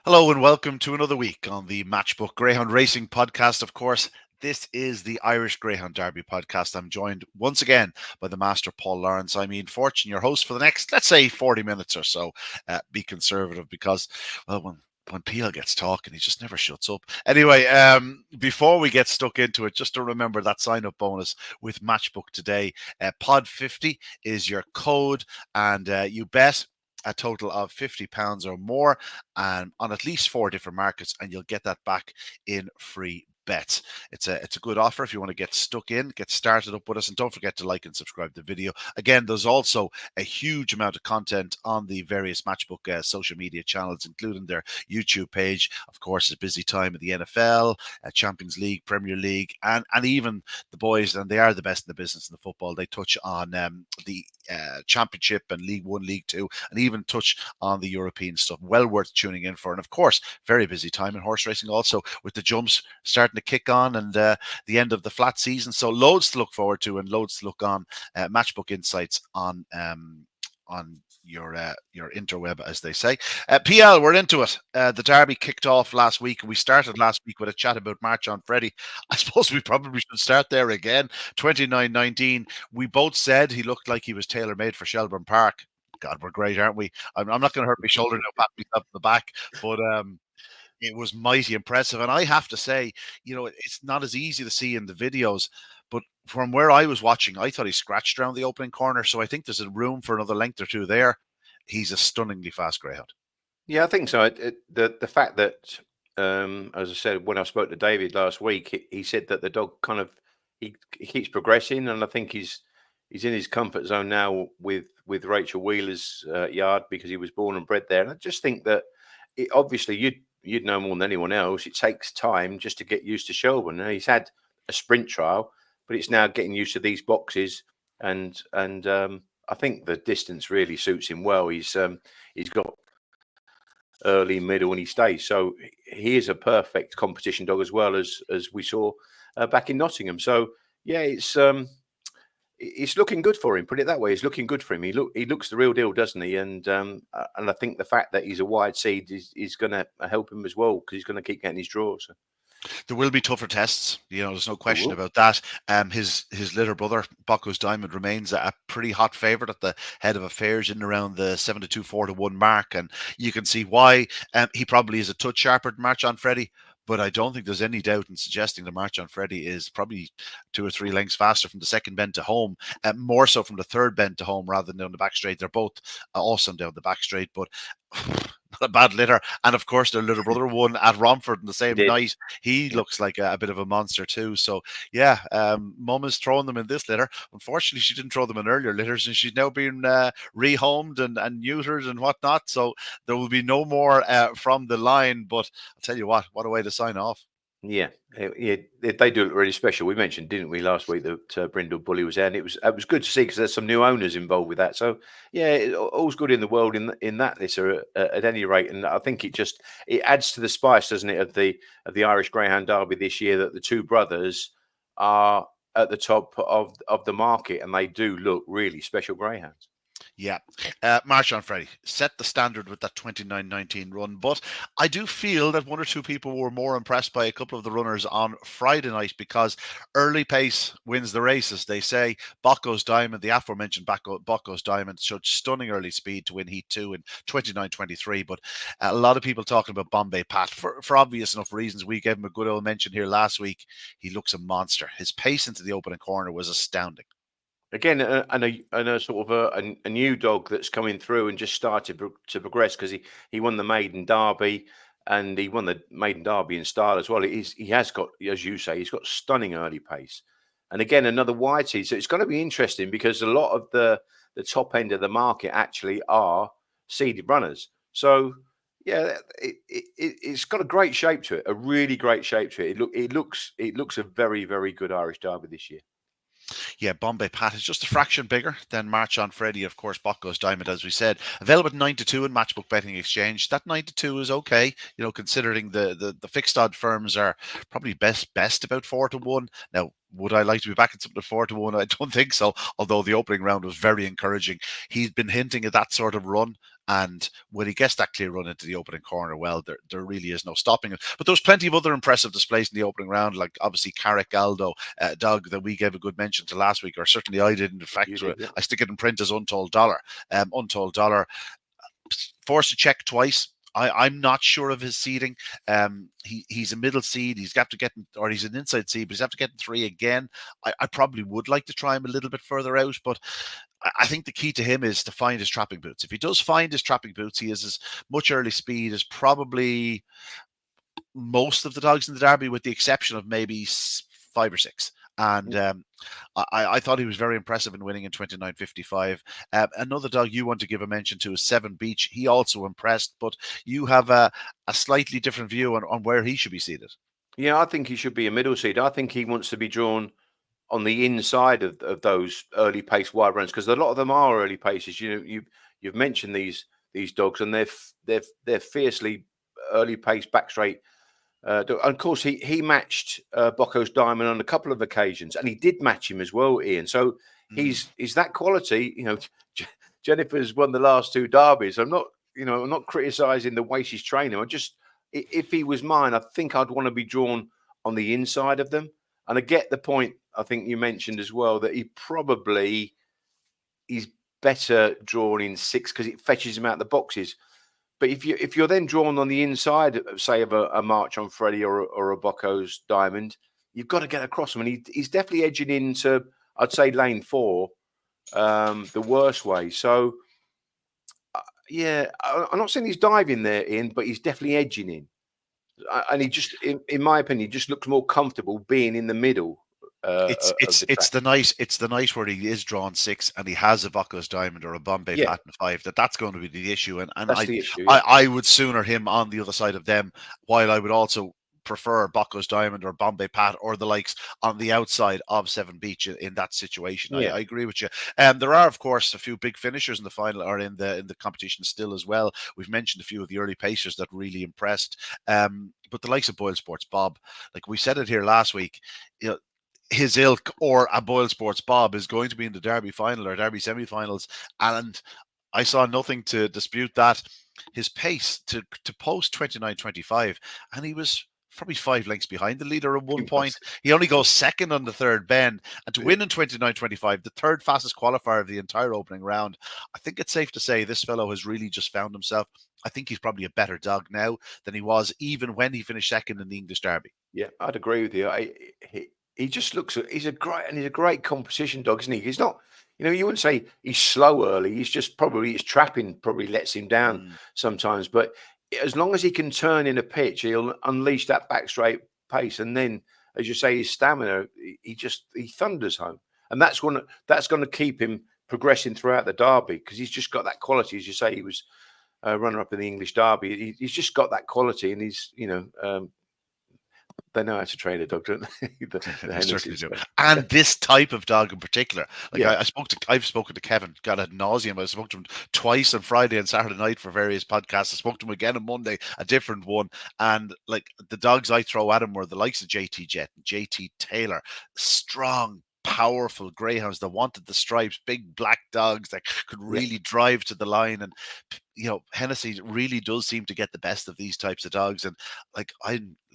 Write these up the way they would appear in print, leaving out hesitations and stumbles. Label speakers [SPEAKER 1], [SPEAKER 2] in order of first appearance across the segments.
[SPEAKER 1] Hello and welcome to another week on the Matchbook Greyhound Racing podcast. Of course, this is the Irish Greyhound Derby podcast. I'm joined once again by the master Paul Lawrence. I mean, Fortune, your host for the next, let's say, 40 minutes or so. Be conservative because, well, when Peel gets talking, he just never shuts up. Anyway, before we get stuck into it, just to remember that sign-up bonus with Matchbook today. Pod 50 is your code, and you bet a total of £50 or more and on at least 4 different markets, and you'll get that back in free bets. It's a good offer if you want to get stuck in, get started up with us, and don't forget to like and subscribe to the video. Again, there's also a huge amount of content on the various Matchbook social media channels, including their YouTube page. Of course, it's a busy time in the NFL, Champions League, Premier League, and even the boys, and they are the best in the business in the football. They touch on the Championship and League One, League Two, and even touch on the European stuff. Well worth tuning in for. And of course, very busy time in horse racing also, with the jumps starting to kick on and the end of the flat season. So loads to look forward to and loads to look on. Matchbook Insights on your interweb, as they say. PL, we're into it. The Derby kicked off last week. We started last week with a chat about March on Freddie. I suppose we probably should start there again. 29-19. We both said he looked like he was tailor-made for Shelbourne Park. God, we're great, aren't we? I'm not going to hurt my shoulder now, pat myself in the back, but it was mighty impressive. And I have to say, it's not as easy to see in the videos, but from where I was watching, I thought he scratched around the opening corner. So I think there's a room for another length or two there. He's a stunningly fast greyhound.
[SPEAKER 2] Yeah, I think so. The fact that, as I said, when I spoke to David last week, he said that the dog kind of he keeps progressing, and I think he's in his comfort zone now with Rachel Wheeler's yard, because he was born and bred there. And I just think that obviously you'd know more than anyone else. It takes time just to get used to Shelbourne. Now, he's had a sprint trial, but it's now getting used to these boxes, and I think the distance really suits him well. He's got early, middle, and he stays. So he is a perfect competition dog, as well as we saw back in Nottingham. So yeah, it's looking good for him. Put it that way, it's looking good for him. He looks the real deal, doesn't he? And I think the fact that he's a wide seed is going to help him as well, because he's going to keep getting his draws.
[SPEAKER 1] There will be tougher tests, there's no question
[SPEAKER 2] will.
[SPEAKER 1] about that. His little brother, Bocco's Diamond, remains a pretty hot favourite at the head of affairs in around the 7-2, 4-1 mark, and you can see why. He probably is a touch sharper than March on Freddie, but I don't think there's any doubt in suggesting that March on Freddie is probably 2 or 3 lengths faster from the second bend to home, more so from the third bend to home rather than down the back straight. They're both awesome down the back straight, but not a bad litter. And of course, their little brother won at Romford in the same night. He looks like a bit of a monster too. So yeah, Mum is throwing them in this litter. Unfortunately, she didn't throw them in earlier litters, and she's now been rehomed and neutered and whatnot. So there will be no more from the line. But I'll tell you what a way to sign off.
[SPEAKER 2] Yeah, they do look really special. We mentioned, didn't we, last week that Brindle Bully was there, and it was good to see, because there's some new owners involved with that. So yeah, all's good in the world in that litter at any rate. And I think it adds to the spice, doesn't it, of the Irish Greyhound Derby this year, that the two brothers are at the top of the market, and they do look really special greyhounds.
[SPEAKER 1] Yeah. March on Freddie set the standard with that 29-19 run, but I do feel that 1 or 2 people were more impressed by a couple of the runners on Friday night, because early pace wins the races. They say Bocco's Diamond, the aforementioned Bocco's Diamond, showed stunning early speed to win Heat 2 in 29-23, but a lot of people talking about Bombay Pat for obvious enough reasons. We gave him a good old mention here last week. He looks a monster. His pace into the opening corner was astounding.
[SPEAKER 2] Again, and a sort of a new dog that's coming through and just started to progress, because he won the Maiden Derby, and he won the Maiden Derby in style as well. He has got, as you say, he's got stunning early pace, and again another wide seed. So it's going to be interesting, because a lot of the top end of the market actually are seeded runners. So yeah, it's got a great shape to it, a really great shape to it. It looks a very, very good Irish Derby this year.
[SPEAKER 1] Yeah, Bombay Pat is just a fraction bigger than March on Freddie. Of course, Bocco's Diamond, as we said, available at 9-2 in Matchbook Betting Exchange. That 9-2 is okay, considering the fixed odd firms are probably best about 4-1. Now, would I like to be back at something at 4-1? I don't think so, although the opening round was very encouraging. He's been hinting at that sort of run And when he gets that clear run into the opening corner, well, there really is no stopping it. But there was plenty of other impressive displays in the opening round, like obviously Carrick Aldo, dog that we gave a good mention to last week, or certainly I did. In fact, I stick it in print as Untold Dollar. Untold Dollar, forced to check twice. I'm not sure of his seeding. He's a middle seed. He's got to get, or he's an inside seed, but he's have to get in 3 again. I probably would like to try him a little bit further out, but I think the key to him is to find his trapping boots. If he does find his trapping boots, he has as much early speed as probably most of the dogs in the Derby, with the exception of maybe 5 or 6. And I thought he was very impressive in winning in 29.55. Another dog you want to give a mention to is 7 Beach. He also impressed, but you have a slightly different view on where he should be seated.
[SPEAKER 2] Yeah, I think he should be a middle seed. I think he wants to be drawn on the inside of those early pace wide runs, because a lot of them are early paces. You've mentioned these dogs, and they're fiercely early pace back straight. And of course, he matched Bocco's Diamond on a couple of occasions, and he did match him as well, Ian. So he's that quality. Jennifer's won the last 2 derbies. I'm not criticising the way she's training. If he was mine, I think I'd want to be drawn on the inside of them. And I get the point I think you mentioned as well, that he's better drawn in 6 because it fetches him out the boxes. But if you're then drawn on the inside, say of a March on Freddie or a Bocco's Diamond, you've got to get across him, and he's definitely edging into, I'd say, lane 4, the worst way. So yeah, I'm not saying he's diving there in, but he's definitely edging in, and he just, in my opinion, just looks more comfortable being in the middle.
[SPEAKER 1] It's the night where he is drawn 6 and he has a Bocco's Diamond or a Bombay Pattern 5 that's going to be the issue, and
[SPEAKER 2] that's the issue.
[SPEAKER 1] I would sooner him on the other side of them, while I would also prefer Bocco's Diamond or Bombay Pat or the likes on the outside of 7 Beach in that situation. I agree with you. There are, of course, a few big finishers in the final or in the competition still as well. We've mentioned a few of the early pacers that really impressed. But the likes of Boyle Sports Bob, like we said it here last week, his ilk or a Boyle Sports Bob is going to be in the Derby final or Derby semi-finals, and I saw nothing to dispute that. His pace to post 29.25, and he was probably 5 lengths behind the leader at one point. He only goes second on the 3rd bend, and to win in 29.25, the 3rd fastest qualifier of the entire opening round, I think it's safe to say this fellow has really just found himself. I think he's probably a better dog now than he was even when he finished second in the English Derby.
[SPEAKER 2] Yeah, I'd agree with you. He just looks, he's a great competition dog, isn't he? He's not, you wouldn't say he's slow early. He's just probably, his trapping probably lets him down sometimes. But as long as he can turn in a pitch, he'll unleash that back straight pace. And then, as you say, his stamina, he thunders home. And that's going to keep him progressing throughout the Derby, because he's just got that quality. As you say, he was runner-up in the English Derby. He's just got that quality, and he's, they know how to train a dog, don't they?
[SPEAKER 1] They certainly do. And this type of dog in particular. Like I've spoken to Kevin, God ad nauseum. I spoke to him twice on Friday and Saturday night for various podcasts. I spoke to him again on Monday, a different one. And like the dogs I throw at him were the likes of JT Jet, JT Taylor, strong, powerful greyhounds that wanted the stripes, big black dogs that could really drive to the line. And Hennessy really does seem to get the best of these types of dogs. And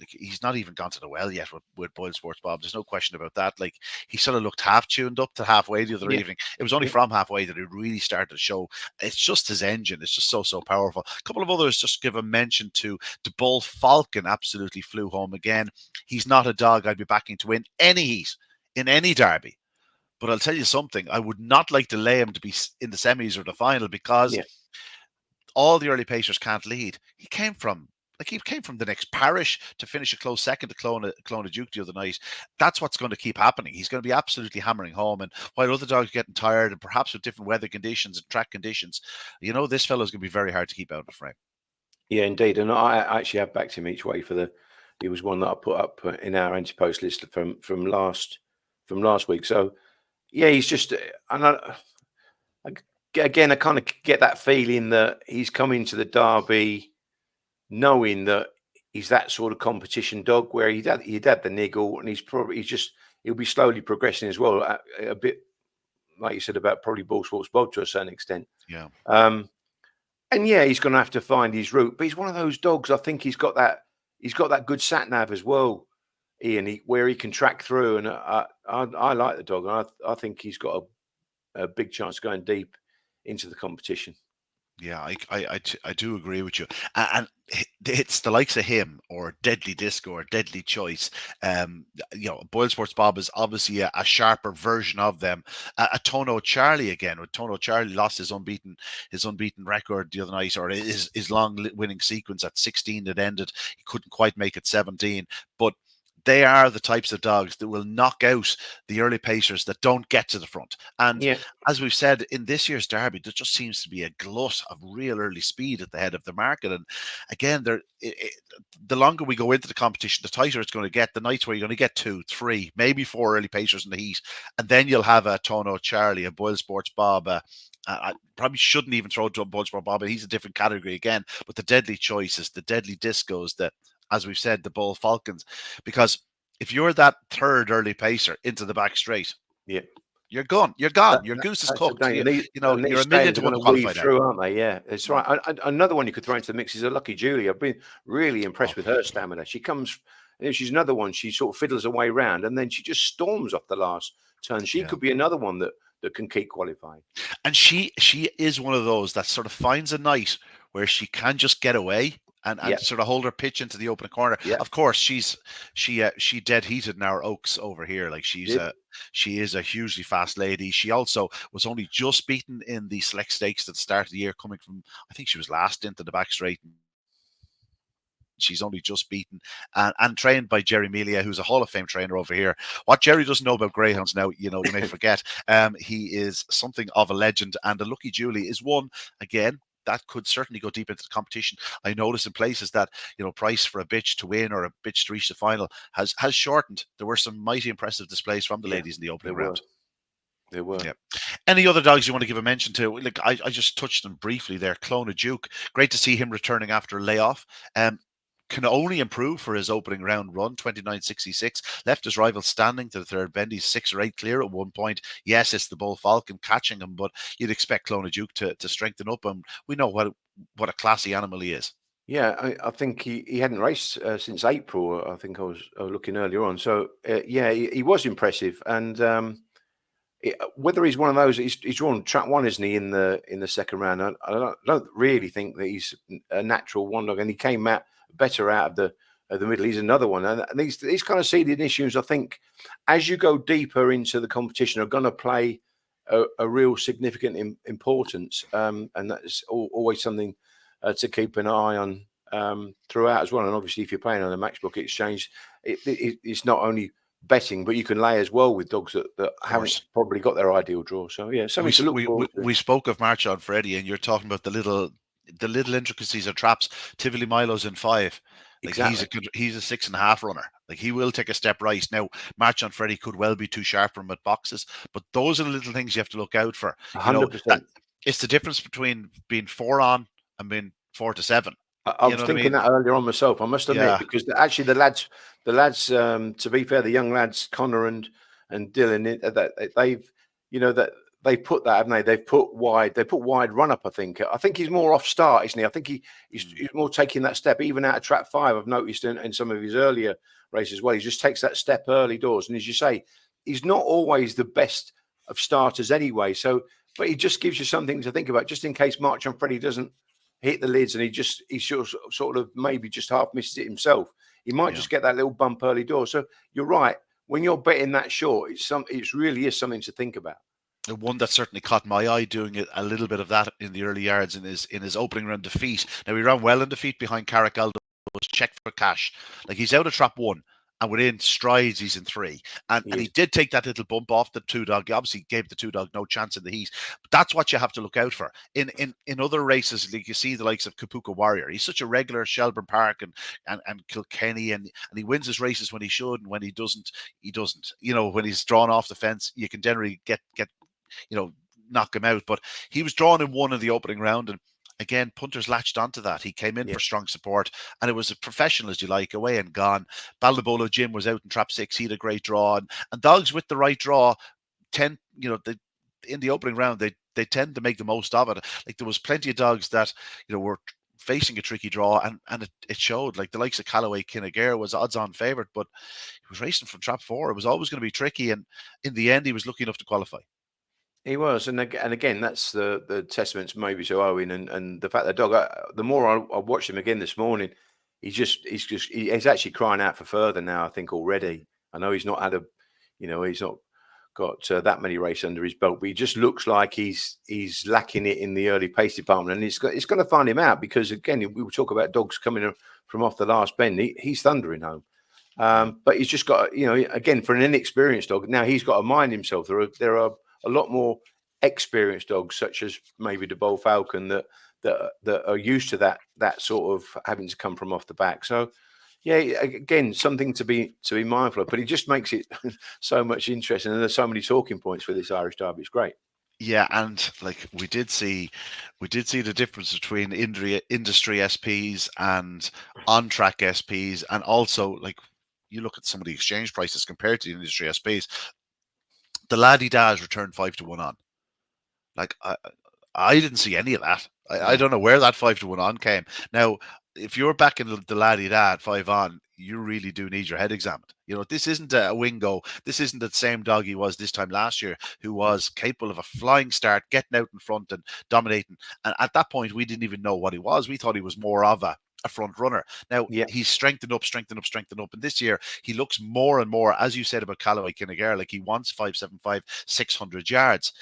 [SPEAKER 1] he's not even gone to the well yet with Boyle Sports Bob. There's no question about that. Like, he sort of looked half tuned up to halfway the other evening. It was only from halfway that he really started to show. It's just his engine. It's just so powerful. A couple of others just give a mention to Bull Falcon. Absolutely flew home again. He's not a dog I'd be backing to win any heat in any Derby. But I'll tell you something, I would not like to lay him to be in the semis or the final, because all the early pacers can't lead. He came from the next parish to finish a close second to Clona Duke the other night. That's what's going to keep happening. He's going to be absolutely hammering home. And while other dogs are getting tired, and perhaps with different weather conditions and track conditions, this fellow's going to be very hard to keep out of the frame.
[SPEAKER 2] Yeah, indeed. And I actually have backed him each way he was one that I put up in our anti-post list from last week. So yeah, he's just, and again, I kind of get that feeling that he's coming to the Derby knowing that he's that sort of competition dog, where he'd had the niggle, and he'll be slowly progressing as well, a bit like you said about probably Boyle Sports Bob to a certain extent.
[SPEAKER 1] Yeah.
[SPEAKER 2] And yeah, he's going to have to find his route. But he's one of those dogs. I think he's got that. He's got that good sat nav as well, Ian, where he can track through. And I like the dog. And I think he's got a big chance of going deep into the competition.
[SPEAKER 1] Yeah, I do agree with you, and it's the likes of him or Deadly Disco or Deadly Choice. Boyle Sports Bob is obviously a sharper version of them. A Tono Charlie again. With Tono Charlie lost his unbeaten record the other night, or his long winning sequence at 16 that ended. He couldn't quite make it 17, but they are the types of dogs that will knock out the early pacers that don't get to the front. And
[SPEAKER 2] Yeah,
[SPEAKER 1] as we've said, in this year's Derby, there just seems to be a glut of real early speed at the head of the market. And again, the longer we go into the competition, the tighter it's going to get. The nights where you're going to get 2, 3, maybe 4 early pacers in the heat. And then you'll have a Tono Charlie, a Boyle Sports Bob, I probably shouldn't even throw to a Boyle Sports Bob, but he's a different category again. But the Deadly Choices, the Deadly Discos, as we've said, the Bull Falcons, because if you're that third early pacer into the back straight,
[SPEAKER 2] yeah.
[SPEAKER 1] you're gone. You're gone.
[SPEAKER 2] That,
[SPEAKER 1] Your
[SPEAKER 2] that,
[SPEAKER 1] goose is
[SPEAKER 2] that's the
[SPEAKER 1] cooked.
[SPEAKER 2] thing. And
[SPEAKER 1] You're
[SPEAKER 2] these
[SPEAKER 1] a million
[SPEAKER 2] stands
[SPEAKER 1] to
[SPEAKER 2] are
[SPEAKER 1] one
[SPEAKER 2] going
[SPEAKER 1] to
[SPEAKER 2] to weave
[SPEAKER 1] qualify now.
[SPEAKER 2] through, aren't they? Yeah, that's right. Another one you could throw into the mix is a Lucky Julie. I've been really impressed with her stamina. She comes, she's another one. She sort of fiddles her way around, and then she just storms off the last turn. She could be another one that can keep qualifying.
[SPEAKER 1] And she is one of those that sort of finds a night where she can just get away and sort of hold her pitch into the open corner.
[SPEAKER 2] Yeah.
[SPEAKER 1] Of course, she dead heated in our Oaks over here. Like she is a hugely fast lady. She also was only just beaten in the select stakes at the start of the year, coming from, I think she was last into the back straight. She's only just beaten and trained by Jerry Melia, who's a Hall of Fame trainer over here. What Jerry doesn't know about greyhounds now, you may forget. He is something of a legend, and the Lucky Julie is one again that could certainly go deep into the competition. I noticed in places that price for a bitch to win or a bitch to reach the final has shortened. There were some mighty impressive displays from the ladies in the opening round.
[SPEAKER 2] There were.
[SPEAKER 1] Yeah. Any other dogs you want to give a mention to? Like I just touched them briefly there. Clona Duke, great to see him returning after a layoff. Can only improve for his opening round run, 29.66. Left his rival standing to the third bend. He's 6 or 8 clear at one point. Yes, it's the Bull Falcon catching him, but you'd expect Clona Duke to strengthen up. And we know what a classy animal he is.
[SPEAKER 2] Yeah, I think he hadn't raced since April. I think I was looking earlier on. So, yeah, he was impressive. And whether he's one of those, he's drawn track one, isn't he, in the second round? I don't really think that he's a natural one dog. And he came out better out of the middle. He's another one. And these kind of seeding issues, I think, as you go deeper into the competition, are going to play a real significant importance. And that's always something to keep an eye on throughout as well. And obviously, if you're playing on a Matchbook Exchange, it's not only betting, but you can lay as well with dogs that haven't probably got their ideal draw. So yeah, something to look forward to.
[SPEAKER 1] We spoke of March on Freddie, and you're talking about the little intricacies of traps. Tivoli Milo's in 5. Like exactly. He's a 6.5 runner. Like he will take a step right. Now, March on Freddie could well be too sharp for him at boxes, but those are the little things you have to look out for.
[SPEAKER 2] 100%.
[SPEAKER 1] It's the difference between being 4 on and being 4 to 7.
[SPEAKER 2] I was thinking that earlier on myself, I must admit, because actually the lads, to be fair, the young lads, Connor and Dylan, they put that, haven't they? They put wide run up. I think he's more off start, isn't he? I think he's more taking that step, even out of trap 5. I've noticed in some of his earlier races as well. He just takes that step early doors, and as you say, he's not always the best of starters anyway. So, but he just gives you something to think about, just in case March on Freddie doesn't hit the lids and he sort of maybe just half misses it himself. He might just get that little bump early door. So you're right. When you're betting that short, it really is something to think about.
[SPEAKER 1] The one that certainly caught my eye doing it a little bit of that in the early yards in his opening round defeat. Now he ran well in defeat behind Carrick Aldo, was checked for cash. Like he's out of trap 1. And within strides, he's in 3. And he did take that little bump off the 2-dog. He obviously gave the 2-dog no chance in the heat. But that's what you have to look out for. In other races, like you see the likes of Kapuka Warrior. He's such a regular Shelburne Park and Kilkenny, and he wins his races when he should, and when he doesn't, he doesn't. When he's drawn off the fence, you can generally get knock him out. But he was drawn in 1 in the opening round, and again, punters latched onto that. He came in for strong support, and it was a professional, as you like, away and gone. Baldabolo Jim was out in trap 6. He had a great draw, and dogs with the right draw in the opening round, they they tend to make the most of it. Like there was plenty of dogs that were facing a tricky draw, and it showed. Like the likes of Callaway Kinagare was odds-on favourite, but he was racing from trap 4. It was always going to be tricky, and in the end, he was lucky enough to qualify.
[SPEAKER 2] He was, and again, that's the testament maybe to Owen and the fact that dog. The more I watched him again this morning, he's actually crying out for further now. I think already. I know he's not had he's not got that many races under his belt, but he just looks like he's lacking it in the early pace department, and it's got to find him out, because again, we will talk about dogs coming from off the last bend. He's thundering home. But he's just got, again, for an inexperienced dog, now he's got to mind himself. There are a lot more experienced dogs, such as maybe the Bull Falcon, that are used to that sort of having to come from off the back. So, yeah, again, something to be mindful of. But it just makes it so much interesting, and there's so many talking points for this Irish Derby. It's great.
[SPEAKER 1] Yeah, and like we did see the difference between industry SPs and on-track SPs, and also like you look at some of the exchange prices compared to the industry SPs. The Laddie Daz returned 5-1 on. Like I didn't see any of that. I don't know where that 5-1 on came. Now, if you're backing the Laddie Dad 5 on, you really do need your head examined. This isn't a Wingo. This isn't the same dog he was this time last year, who was capable of a flying start, getting out in front and dominating. And at that point, we didn't even know what he was. We thought he was more of a front runner. Now, he's strengthened up. And this year, he looks more and more, as you said about Callaway Kinagare, like he wants 575, 600 yards.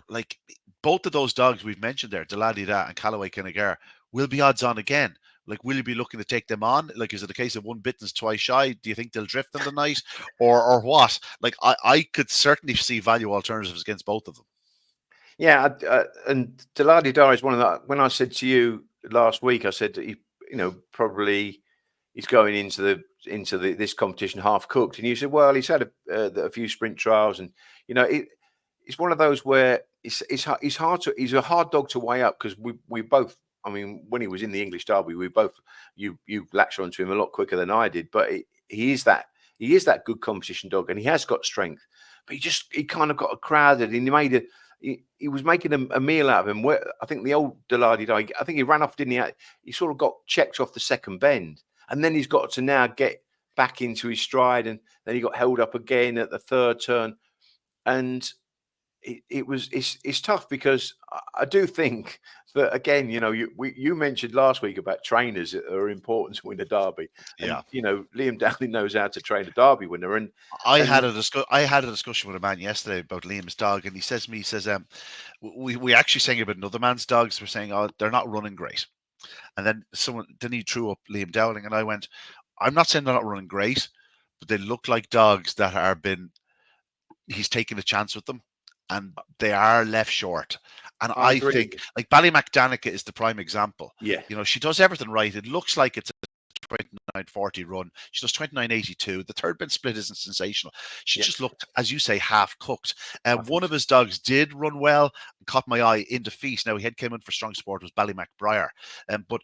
[SPEAKER 1] Like both of those dogs we've mentioned there, Deladida and Callaway Kinagare, will be odds on again. Like, will you be looking to take them on? Like, is it a case of one bitten's twice shy? Do you think they'll drift in the night, or what? Like, I could certainly see value alternatives against both of them.
[SPEAKER 2] Yeah, and Deladida is one of the. When I said to you last week, I said that he, probably he's going into this competition half cooked, and you said, well, he's had a few sprint trials, and it's one of those where he's a hard dog to weigh up, because we both. I mean, when he was in the English Derby, we both you latched onto him a lot quicker than I did. But he is that good competition dog, and he has got strength. But he kind of got crowded, and he was making a meal out of him. Where I think the old Delardi, I think he ran off, didn't he? He sort of got checked off the second bend, and then he's got to now get back into his stride, and then he got held up again at the third turn, and it's tough, because I do think that, again, you mentioned last week about trainers that are important to win a derby.
[SPEAKER 1] Yeah,
[SPEAKER 2] and, Liam Dowling knows how to train a derby winner. And
[SPEAKER 1] I had a discussion with a man yesterday about Liam's dog, and he says we actually saying about another man's dogs. We're saying, oh, they're not running great, and then he threw up Liam Dowling, and I went, I'm not saying they're not running great, but they look like dogs that he's taking a chance with them, and they are left short. And I think, like, Ballymac Danica is the prime example.
[SPEAKER 2] Yeah.
[SPEAKER 1] She does everything right. It looks like it's a 29.40 run. She does 29.82. The third bend split isn't sensational. She just looked, as you say, half cooked. One of his dogs did run well and caught my eye in defeat. Now, he had came in for strong support, was Ballymac Briar. But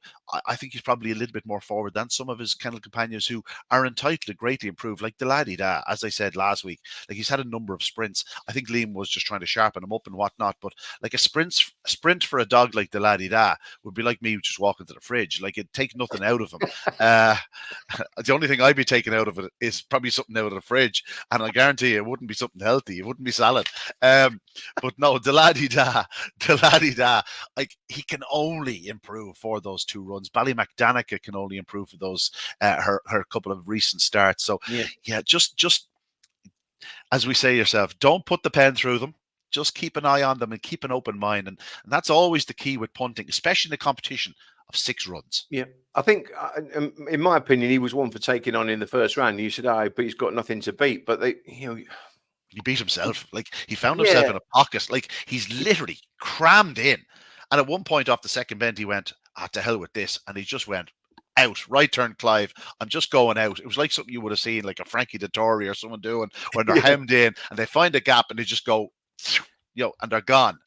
[SPEAKER 1] I think he's probably a little bit more forward than some of his kennel companions who are entitled to greatly improve, like the Laddie Da, as I said last week. Like, he's had a number of sprints. I think Liam was just trying to sharpen him up and whatnot. But like a sprint for a dog like the Laddie Da would be like me just walking to the fridge. Like, it'd take nothing out of him. The only thing I'd be taking out of it is probably something out of the fridge, and I guarantee you it wouldn't be something healthy. It wouldn't be salad. But no, the Laddie Da, like, he can only improve for those two runs. Ballymac Danica can only improve for those her couple of recent starts. So yeah, just as we say yourself, don't put the pen through them. Just keep an eye on them and keep an open mind, and that's always the key with punting, especially in a competition of 6 runs.
[SPEAKER 2] Yeah, I think, in my opinion, he was one for taking on in the first round. You said, but he's got nothing to beat. But he
[SPEAKER 1] beat himself. Like, he found himself in a pocket. Like, he's literally crammed in. And at one point off the second bend, he went, to hell with this. And he just went out, right turn Clive. I'm just going out. It was like something you would have seen, like a Frankie Dettori or someone doing when they're hemmed in and they find a gap and they just go, and they're gone.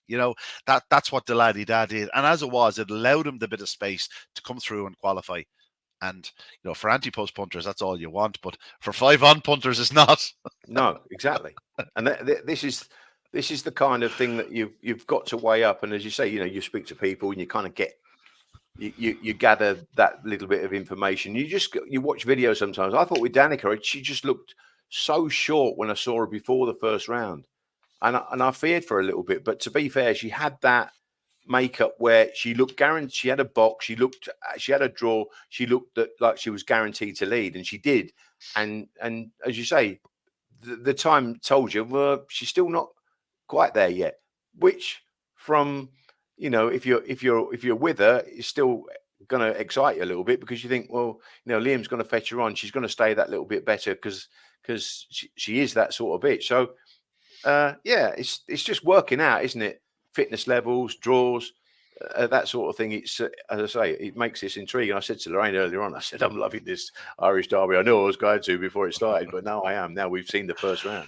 [SPEAKER 1] That's what the Laddie Dad did. And as it was, it allowed him the bit of space to come through and qualify. And, for anti-post punters, that's all you want. But for 5 on punters, it's not.
[SPEAKER 2] No, exactly. And this is this is the kind of thing that you've got to weigh up. And as you say, you speak to people and you kind of get you gather that little bit of information. You watch videos sometimes. I thought with Danica, she just looked so short when I saw her before the first round, and I feared for a little bit. But to be fair, she had that makeup where she looked guaranteed. She had a box. She had a draw. She looked like she was guaranteed to lead, and she did. And as you say, the time told you, well, she's still not quite there yet. Which from if you're with her, it's still going to excite you a little bit because you think, well, Liam's going to fetch her on. She's going to stay that little bit better because she is that sort of bitch. So yeah, it's just working out, isn't it? Fitness levels, draws, that sort of thing. It's as I say, it makes this intriguing. I said to Lorraine earlier on, I said I'm loving this Irish Derby. I know I was going to before it started, but now I am. Now we've seen the first round.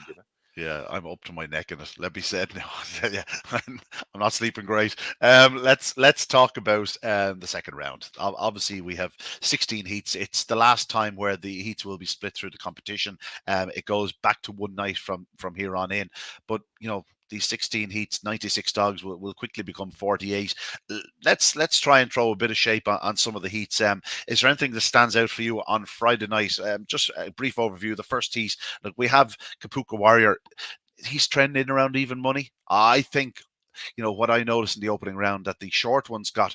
[SPEAKER 1] Yeah, I'm up to my neck in it. Let me say it now. Yeah, I'm not sleeping great. Let's talk about the second round. Obviously, we have 16 heats. It's the last time where the heats will be split through the competition. It goes back to one night from here on in. But these 16 heats, 96 dogs will quickly become 48. Let's try and throw a bit of shape on some of the heats. Is there anything that stands out for you on Friday night? Just a brief overview. The first heat, look, we have Kapuka Warrior. He's trending around even money. I think, what I noticed in the opening round, that the short ones got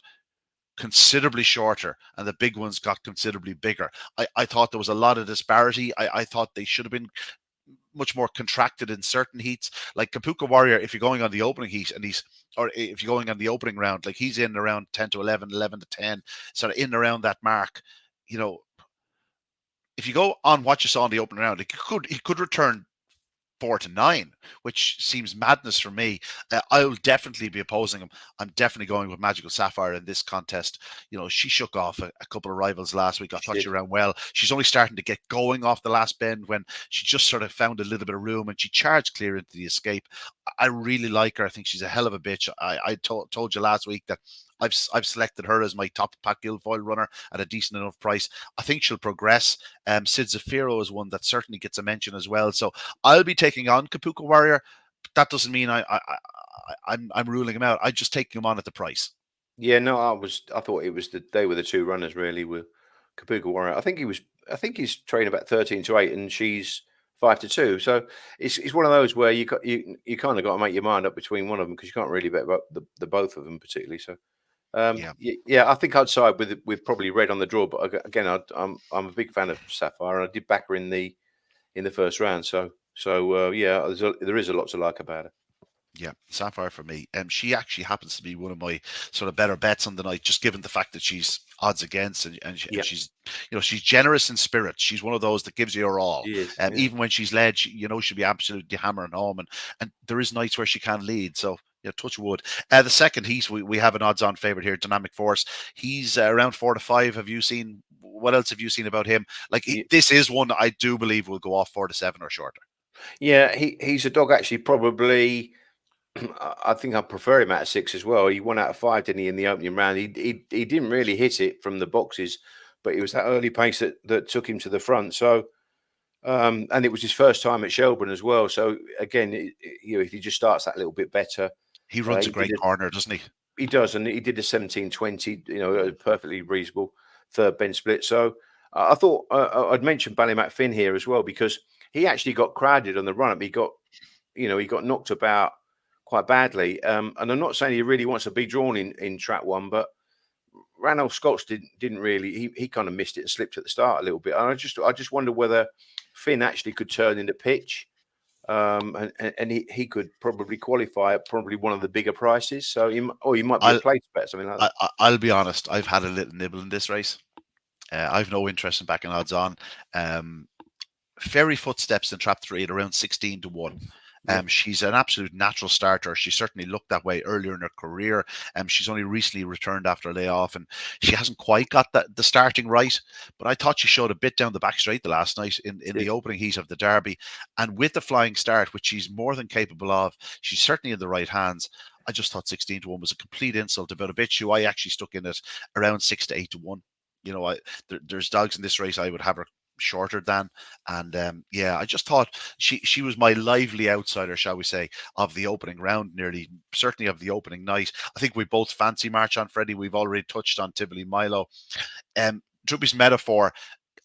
[SPEAKER 1] considerably shorter and the big ones got considerably bigger. I thought there was a lot of disparity. I thought they should have been much more contracted in certain heats. Like Kapuka Warrior, if you're going on the opening heat or if you're going on the opening round, like he's in around 10 to 11, 11 to 10, sort of in around that mark. If you go on what you saw in the opening round, he could return 4 to 9, which seems madness for me. I will definitely be opposing him. I'm definitely going with Magical Sapphire in this contest. She shook off a couple of rivals last week. I thought she ran well. She's only starting to get going off the last bend when she just sort of found a little bit of room and she charged clear into the escape. I really like her. I think she's a hell of a bitch. I told you last week that I've selected her as my top pack Guilfoyle runner at a decent enough price. I think she'll progress. Sid Zafiro is one that certainly gets a mention as well. So I'll be taking on Kapuka Warrior. But that doesn't mean I'm ruling him out. I just take him on at the price.
[SPEAKER 2] Yeah, no, I thought it was they were the two runners really with Kapuka Warrior. I think he's trading about 13 to 8 and she's 5 to 2. So it's one of those where you kind of got to make your mind up between one of them because you can't really bet about the both of them particularly. So yeah, I think I'd side with probably red on the draw, but again, I'm a big fan of Sapphire, and I did back her in the first round. So yeah, there is a lot to like about her.
[SPEAKER 1] Yeah, Sapphire for me. She actually happens to be one of my sort of better bets on the night, just given the fact that she's odds against and she's she's generous in spirit. She's one of those that gives you her all.
[SPEAKER 2] She is,
[SPEAKER 1] even when she's led, she'll be absolutely hammering home, and there is nights where she can lead. So yeah, touch wood. The second heat, we have an odds-on favorite here, Dynamic Force. He's around 4 to 5. What else have you seen about him? Like this is one that I do believe will go off 4 to 7 or shorter.
[SPEAKER 2] Yeah, he's a dog actually probably. I think I prefer him out of 6 as well. He won out of 5, didn't he, in the opening round? He didn't really hit it from the boxes, but it was that early pace that took him to the front. So, and it was his first time at Shelburne as well. So again, if he just starts that little bit better,
[SPEAKER 1] he runs a great corner, doesn't he?
[SPEAKER 2] He does, and he did a 17-20. Perfectly reasonable third bench split. So I thought I'd mention Ballymac Finn here as well because he actually got crowded on the run up. He got knocked about quite badly. And I'm not saying he really wants to be drawn in track one, but Ranulph Scotts didn't really. He kind of missed it and slipped at the start a little bit. And I just wonder whether Finn actually could turn into pitch, and he could probably qualify at probably one of the bigger prices. So he might be a place bet, something like that.
[SPEAKER 1] I'll be honest. I've had a little nibble in this race. I've no interest in backing odds on. Fairy Footsteps in Trap 3 at around 16 to 1. She's an absolute natural starter. She certainly looked that way earlier in her career. She's only recently returned after a layoff, and she hasn't quite got the starting right. But I thought she showed a bit down the back straight the last night in the opening heat of the Derby. And with the flying start, which she's more than capable of, she's certainly in the right hands. I just thought 16 to 1 was a complete insult about a bitch who I actually stuck in at around 6 to 8 to 1. There's dogs in this race I would have her shorter than. And I just thought she was my lively outsider, shall we say, of the opening round, nearly certainly of the opening night. I think we both fancy March on Freddie. We've already touched on Tivoli Milo. Droopy's Metaphor,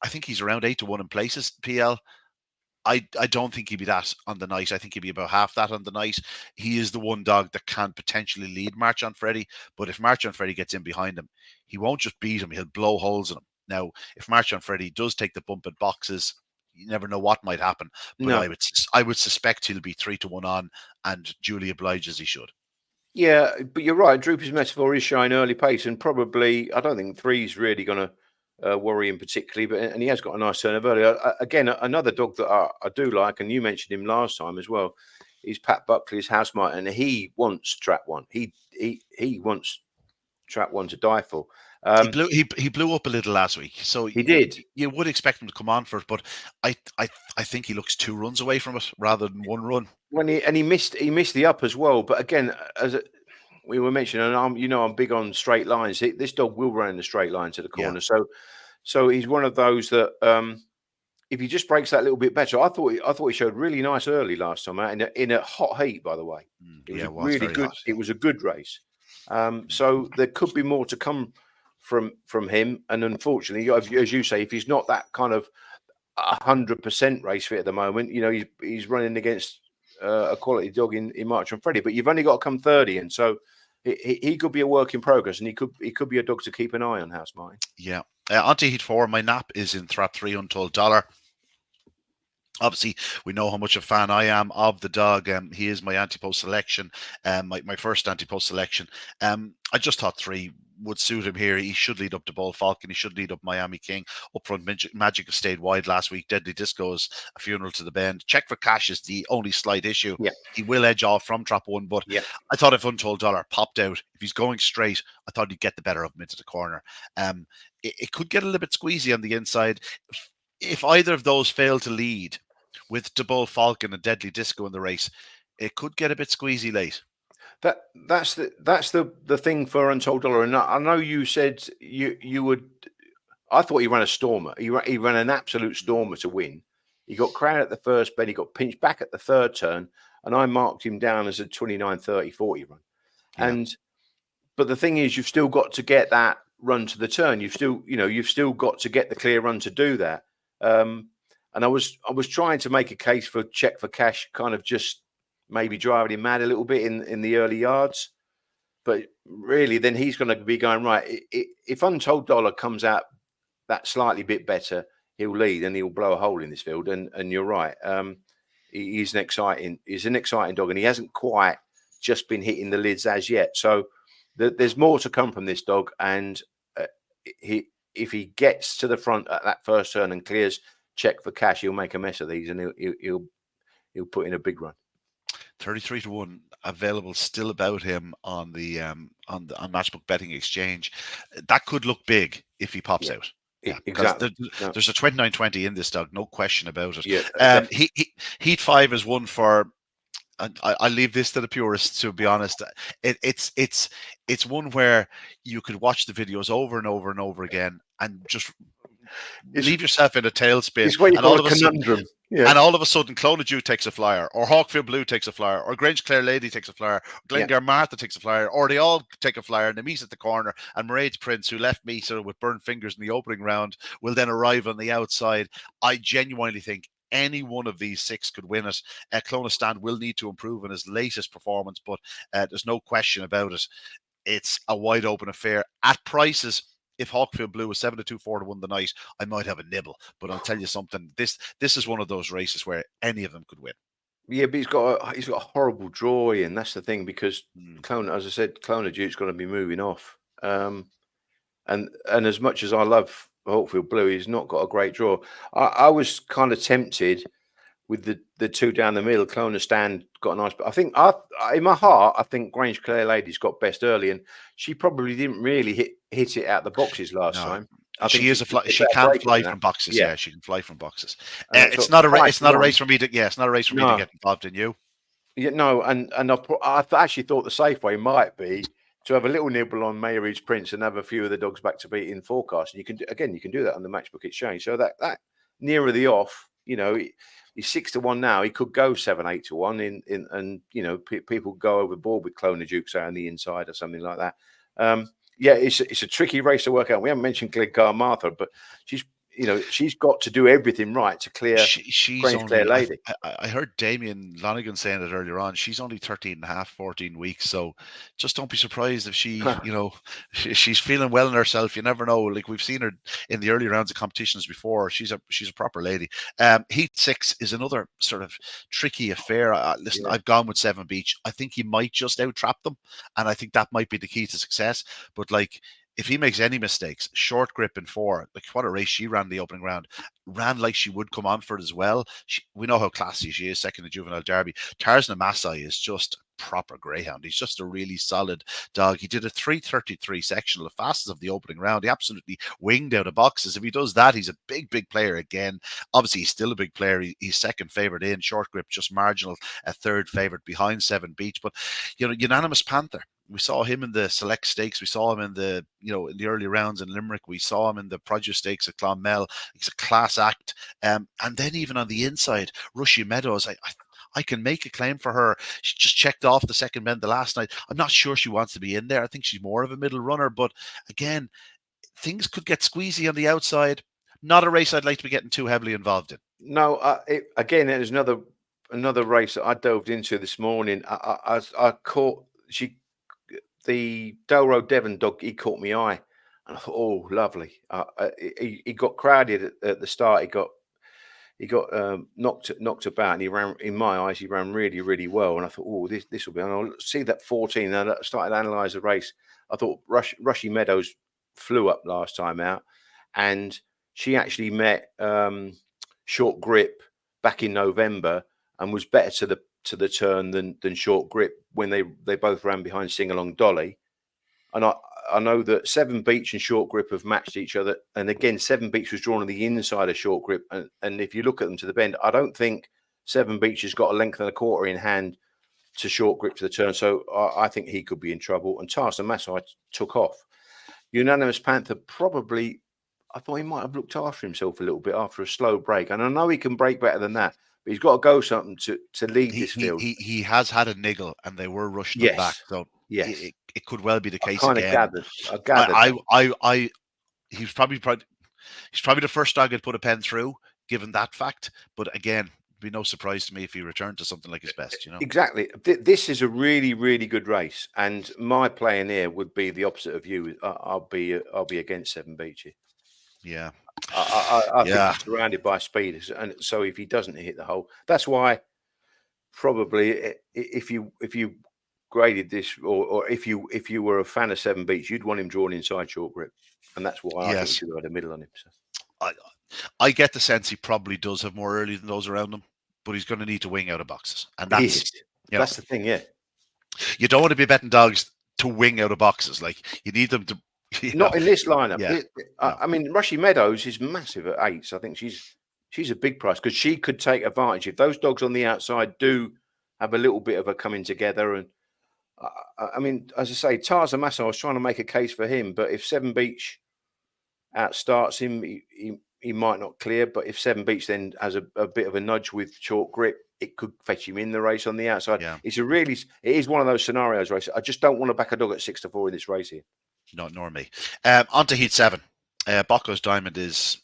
[SPEAKER 1] I think he's around 8-1 in places, PL. I don't think he'd be that on the night. I think he'd be about half that on the night. He is the one dog that can potentially lead March on Freddie. But if March on Freddie gets in behind him, he won't just beat him, he'll blow holes in him. Now, if March on Freddie does take the bump at boxes, you never know what might happen. But
[SPEAKER 2] No.
[SPEAKER 1] I would suspect he'll be 3-1 on and duly oblige as he should.
[SPEAKER 2] Yeah, but you're right. Droopy's Metaphor is showing early pace, and probably I don't think 3's really going to worry him particularly. And he has got a nice turn of early. Again, another dog that I do like, and you mentioned him last time as well, is Pat Buckley's House Mite, and he wants Trap One. He wants Trap One to die for.
[SPEAKER 1] He blew up a little last week, so
[SPEAKER 2] he did.
[SPEAKER 1] You would expect him to come on for it, but I think he looks 2 runs away from it rather than 1 run.
[SPEAKER 2] He missed the up as well. But again, we were mentioning, and I'm big on straight lines. This dog will run in the straight line to the corner. Yeah. So he's one of those that if he just breaks that little bit better, I thought he showed really nice early last time out in a hot heat. By the way, it was really good. Hot. It was a good race. So there could be more to come from him. And unfortunately, as you say, if he's not that kind of 100% race fit at the moment, he's running against a quality dog in March on Freddie. But you've only got to come 30, and so he could be a work in progress, and he could be a dog to keep an eye on, House Mine.
[SPEAKER 1] Yeah. Onto Heat 4, my nap is in Trap 3 Untold Dollar. Obviously, we know how much a fan I am of the dog. He is my anti-post selection, my first anti-post selection. I just thought 3 would suit him here. He should lead up to Bull Falcon. He should lead up Miami King. Up front, Magic stayed wide last week. Deadly Disco's a funeral to the bend. Check for Cash is the only slight issue.
[SPEAKER 2] Yeah.
[SPEAKER 1] He will edge off from Trap 1, but I thought if Untold Dollar popped out, if he's going straight, I thought he'd get the better of him into the corner. It could get a little bit squeezy on the inside. If either of those fail to lead with Bull Falcon and Deadly Disco in the race, it could get a bit squeezy late.
[SPEAKER 2] That's the thing for Untold Dollar. And I know you said you would. I thought he ran a stormer. He ran an absolute stormer to win. He got crowded at the first bend. He got pinched back at the third turn, and I marked him down as a 29, 30, 40 run. Yeah. But the thing is, you've still got to get that run to the turn. You've still got to get the clear run to do that. And I was trying to make a case for Check for Cash, kind of just maybe driving him mad a little bit in the early yards. But really, then he's going to be going, right, if Untold Dollar comes out that slightly bit better, he'll lead and he'll blow a hole in this field. And you're right. He's an exciting dog, and he hasn't quite just been hitting the lids as yet. So there's more to come from this dog. And if he gets to the front at that first turn and clears Check for Cash, he'll make a mess of these, and he'll put in a big run.
[SPEAKER 1] 33-1 available still about him on the on Matchbook Betting Exchange. That could look big if he pops out. Yeah,
[SPEAKER 2] exactly.
[SPEAKER 1] There's a 29-20 in this dog, no question about it.
[SPEAKER 2] Yeah,
[SPEAKER 1] Heat 5 is one for. And I leave this to the purists, to be honest. It's one where you could watch the videos over and over and over again and just leave yourself in a tailspin.
[SPEAKER 2] It's what you call a conundrum.
[SPEAKER 1] And all of a sudden, Clonadue takes a flyer, or Hawkfield Blue takes a flyer, or Grange Clare Lady takes a flyer, or Glengar Martha takes a flyer, or they all take a flyer, and they meet at the corner, and Mairead's Prince, who left me sort of with burned fingers in the opening round, will then arrive on the outside. I genuinely think any one of these 6 could win it. Clonastan will need to improve in his latest performance, but there's no question about it. It's a wide open affair at prices. If Hawkfield Blue was 7-2, 4-1 the night, I might have a nibble. But I'll tell you something. This is one of those races where any of them could win.
[SPEAKER 2] Yeah, but he's got a horrible draw in. That's the thing, because as I said, Clonadue's going to be moving off. And as much as I love Hawkfield Blue, he's not got a great draw. I was kind of tempted with the 2 down the middle. Clonastan got a nice, but I think in my heart, I think Grange Clare Lady's got best early, and she probably didn't really hit it out the boxes last time.
[SPEAKER 1] She can fly from boxes. Yeah, she can fly from boxes. It's not a race for me to get involved in. You.
[SPEAKER 2] Yeah, no, and I actually thought the safe way might be to have a little nibble on Mairead's Prince and have a few of the dogs back to beat in forecast. And you can do that on the Matchbook Exchange. So nearer the off, he's 6-1 now. He could go 7-8-1 and people go overboard with Clonagh say on the inside or something like that. It's a tricky race to work out. We haven't mentioned Glencar Martha, but she's got to do everything right to clear.
[SPEAKER 1] She's
[SPEAKER 2] only. Clear lady.
[SPEAKER 1] I heard Damien Lonigan saying it earlier on. She's only 13 and a half, 14 weeks. So just don't be surprised if she, she's feeling well in herself. You never know. Like we've seen her in the early rounds of competitions before. She's a proper lady. Heat 6 is another sort of tricky affair. Listen, I've gone with Seven Beach. I think he might just out-trap them, and I think that might be the key to success. But like, if he makes any mistakes, Short Grip in 4, like what a race she ran the opening round, ran like she would come on for it as well. We know how classy she is, second in Juvenile Derby. Tarzan Amasai is just a proper greyhound. He's just a really solid dog. He did a 3:33 sectional, the fastest of the opening round. He absolutely winged out of boxes. If he does that, he's a big player again. Obviously, he's still a big player. He's second favourite in. Short Grip just marginal, a third favourite behind Seven Beach. But, Unanimous Panther. We saw him in the select stakes. We saw him in the, in the early rounds in Limerick. We saw him in the produce stakes at Clonmel. He's a class act. And then even on the inside, Rushy Meadows, I can make a claim for her. She just checked off the second bend the last night. I'm not sure she wants to be in there. I think she's more of a middle runner. But again, things could get squeezy on the outside. Not a race I'd like to be getting too heavily involved in.
[SPEAKER 2] No, again, there's another race that I delved into this morning. I caught the Dale Road Devon dog. He caught my eye, and I thought, oh, lovely. He got crowded at the start. He got knocked about, and he ran. In my eyes, he ran really, really well. And I thought, oh, this will be. And I'll see that 14. And I started to analyse the race. I thought Rushy Meadows flew up last time out, and she actually met Short Grip back in November and was better to the turn than Short Grip when they both ran behind Sing Along Dolly. And I know that Seven Beach and Short Grip have matched each other. And again, Seven Beach was drawn on the inside of Short Grip. And if you look at them to the bend, I don't think Seven Beach has got a length and a quarter in hand to Short Grip to the turn. So I think he could be in trouble. And Tarzan Amasai took off. Unanimous Panther probably, I thought he might have looked after himself a little bit after a slow break. And I know he can break better than that. But he's got to go something to lead this field.
[SPEAKER 1] He has had a niggle, and they were rushing him back. So it could well be the case again.
[SPEAKER 2] I gathered.
[SPEAKER 1] He's probably the first dog I'd put a pen through, given that fact. But again, it'd be no surprise to me if he returned to something like his best.
[SPEAKER 2] Exactly. This is a really, really good race, and my plan here would be the opposite of you. I'll be against Seven Beach.
[SPEAKER 1] Yeah.
[SPEAKER 2] I think he's surrounded by speed, and so if he doesn't hit the hole, that's why probably if you graded this, or if you were a fan of Seven Beach, you'd want him drawn inside Short Grip, and that's why I think you should have a middle on him. So.
[SPEAKER 1] I get the sense he probably does have more early than those around him, but he's going to need to wing out of boxes, and that's
[SPEAKER 2] the thing. Yeah,
[SPEAKER 1] you don't want to be betting dogs to wing out of boxes. Like you need them to.
[SPEAKER 2] Not in this lineup.
[SPEAKER 1] Yeah.
[SPEAKER 2] I mean, Rushy Meadows is massive at 8. So I think she's a big price because she could take advantage if those dogs on the outside do have a little bit of a coming together. And I mean, as I say, Tarzan Amasai, I was trying to make a case for him, but if Seven Beach outstarts him, he might not clear. But if Seven Beach then has a bit of a nudge with Short Grip, it could fetch him in the race on the outside.
[SPEAKER 1] Yeah.
[SPEAKER 2] It is one of those scenarios, race. I just don't want to back a dog at 6-4 in this race here.
[SPEAKER 1] No, nor me. On to Heat 7. Bocco's Diamond is,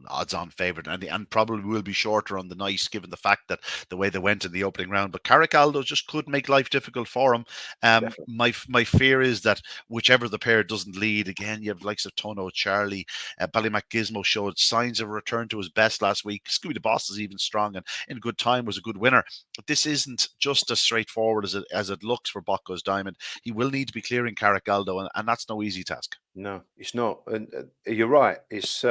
[SPEAKER 1] odds-on favourite, and probably will be shorter on the night, given the fact that the way they went in the opening round. But Caracaldo just could make life difficult for him. My fear is that whichever the pair doesn't lead, again, you have the likes of Tono, Charlie, Ballymac Gizmo showed signs of a return to his best last week. Scooby the Boss is even strong and in good time was a good winner. But this isn't just as straightforward as it looks for Bocco's Diamond. He will need to be clearing Caracaldo, and that's no easy task.
[SPEAKER 2] No, it's not. And you're right. It's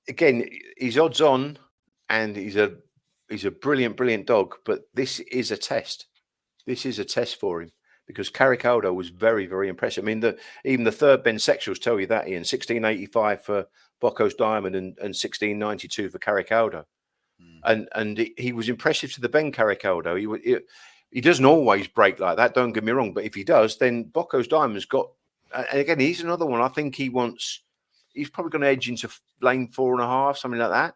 [SPEAKER 2] again, he's odds on, and he's a brilliant dog. But this is a test. This is a test for him because Caracaldo was very, very impressive. I mean, even the third bend sectionals tell you that, Ian. 1685 for Bocco's Diamond and 1692 for Caracaldo. And he was impressive to the bend, Caracaldo. He doesn't always break like that. Don't get me wrong, but if he does, then Bocco's Diamond's got. And again, he's another one. I think he wants he's probably going to edge into lane 4.5, something like that.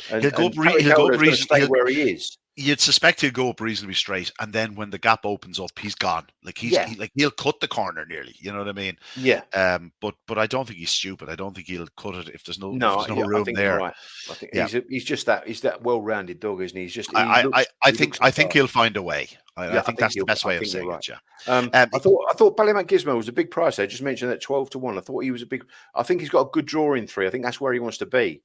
[SPEAKER 2] And,
[SPEAKER 1] He'll go up.
[SPEAKER 2] Harry
[SPEAKER 1] He'll go
[SPEAKER 2] Calder's
[SPEAKER 1] up.
[SPEAKER 2] going to stay where he is.
[SPEAKER 1] You'd suspect he'll go up reasonably straight, and then when the gap opens up, he's gone. Like he'll cut the corner nearly. You know what I mean?
[SPEAKER 2] Yeah.
[SPEAKER 1] But I don't think he's stupid. I don't think he'll cut it if there's no room
[SPEAKER 2] I think
[SPEAKER 1] there.
[SPEAKER 2] You're right. I think he's just that well-rounded dog, isn't he? He's just.
[SPEAKER 1] I think he'll find a way. I think that's the best way of saying it. Yeah.
[SPEAKER 2] I thought Ballymac Gizmo was a big price. I just mentioned that 12-1. I thought he was a big. I think he's got a good draw in 3. I think that's where he wants to be.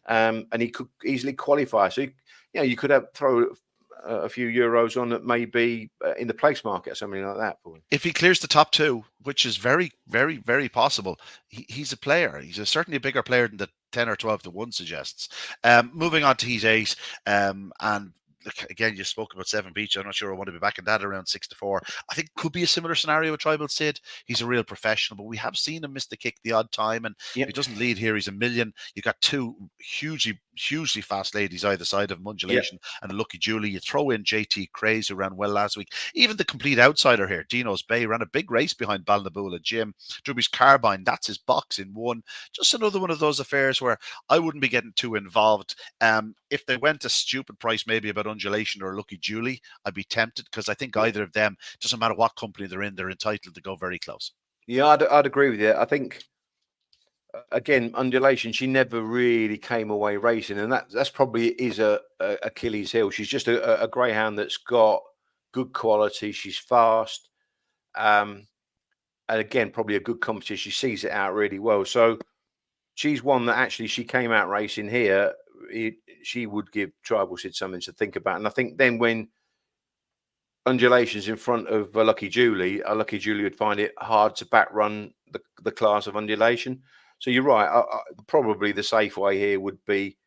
[SPEAKER 2] And he could easily qualify. So you could throw a few euros on that, maybe in the place market or something like that.
[SPEAKER 1] If he clears the top 2, which is very, very, very possible, he's a player. He's certainly a bigger player than the 10 or 12-1 suggests. Moving on to Heat 8, and look, again, you spoke about 7 Beach. I'm not sure I want to be back in that around 6-4. I think could be a similar scenario with Tribal Sid. He's a real professional, but we have seen him miss the kick the odd time, and if he doesn't lead here, he's a million. You got 2 hugely fast ladies either side of him, Undulation and Lucky Julie. You throw in JT Craze, who ran well last week. Even the complete outsider here, Dino's Bay, ran a big race behind Balnabula Jim. Drubby's Carbine, that's his box in 1. Just another one of those affairs where I wouldn't be getting too involved. If they went a stupid price, maybe about Undulation or Lucky Julie, I'd be tempted, because I think either of them, doesn't matter what company they're in, they're entitled to go very close.
[SPEAKER 2] Yeah, I'd agree with you. I think, again, Undulation, she never really came away racing, and that's probably is a Achilles heel. She's just a greyhound that's got good quality. She's fast, and again, probably a good competition. She sees it out really well. So she's one that actually she came out racing here. She would give Tribal Sid something to think about. And I think then when Undulation's in front of Lucky Julie would find it hard to back run the class of Undulation. So you're right. Probably the safe way here would be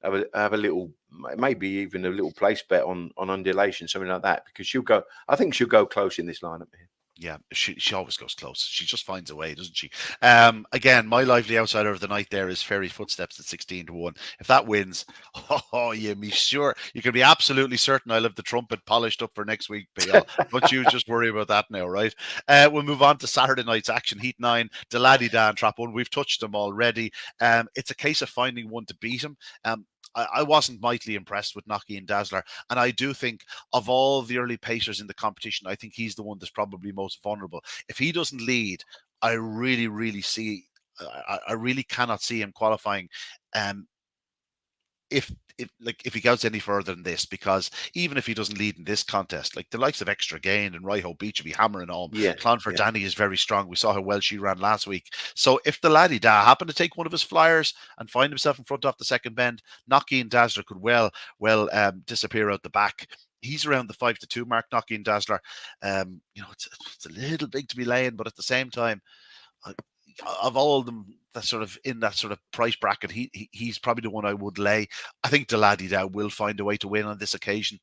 [SPEAKER 2] have a little, maybe even a little place bet on Undulation, something like that, because I think she'll go close in this lineup here.
[SPEAKER 1] Yeah, she always goes close. She just finds a way, doesn't she? Again, my lively outsider of the night there is Fairy Footsteps at 16-1. If that wins, you can be absolutely certain I'll have the trumpet polished up for next week, PL. Don't you just worry about that now, right? We'll move on to Saturday night's action. Heat 9, Deladdy Dan Trap 1. We've touched them already. It's a case of finding one to beat him. I wasn't mightily impressed with Nocky and Dazzler, and I do think of all the early pacers in the competition, I think he's the one that's probably most vulnerable. If he doesn't lead, I really, really I really cannot see him qualifying. If he goes any further than this, because even if he doesn't lead in this contest, like the likes of Extra Gain and Ryho Beach will be hammering home. Clonford Danny is very strong. We saw how well she ran last week. So if the laddie da happened to take one of his flyers and find himself in front off the second bend, Nocky and Dazzler could well disappear out the back. He's around the 5-2 mark, Nocky and Dazzler. It's a little big to be laying, but at the same time, of all of them that's sort of in that sort of price bracket, he's probably the one I would lay. I think Deladdy Dow will find a way to win on this occasion.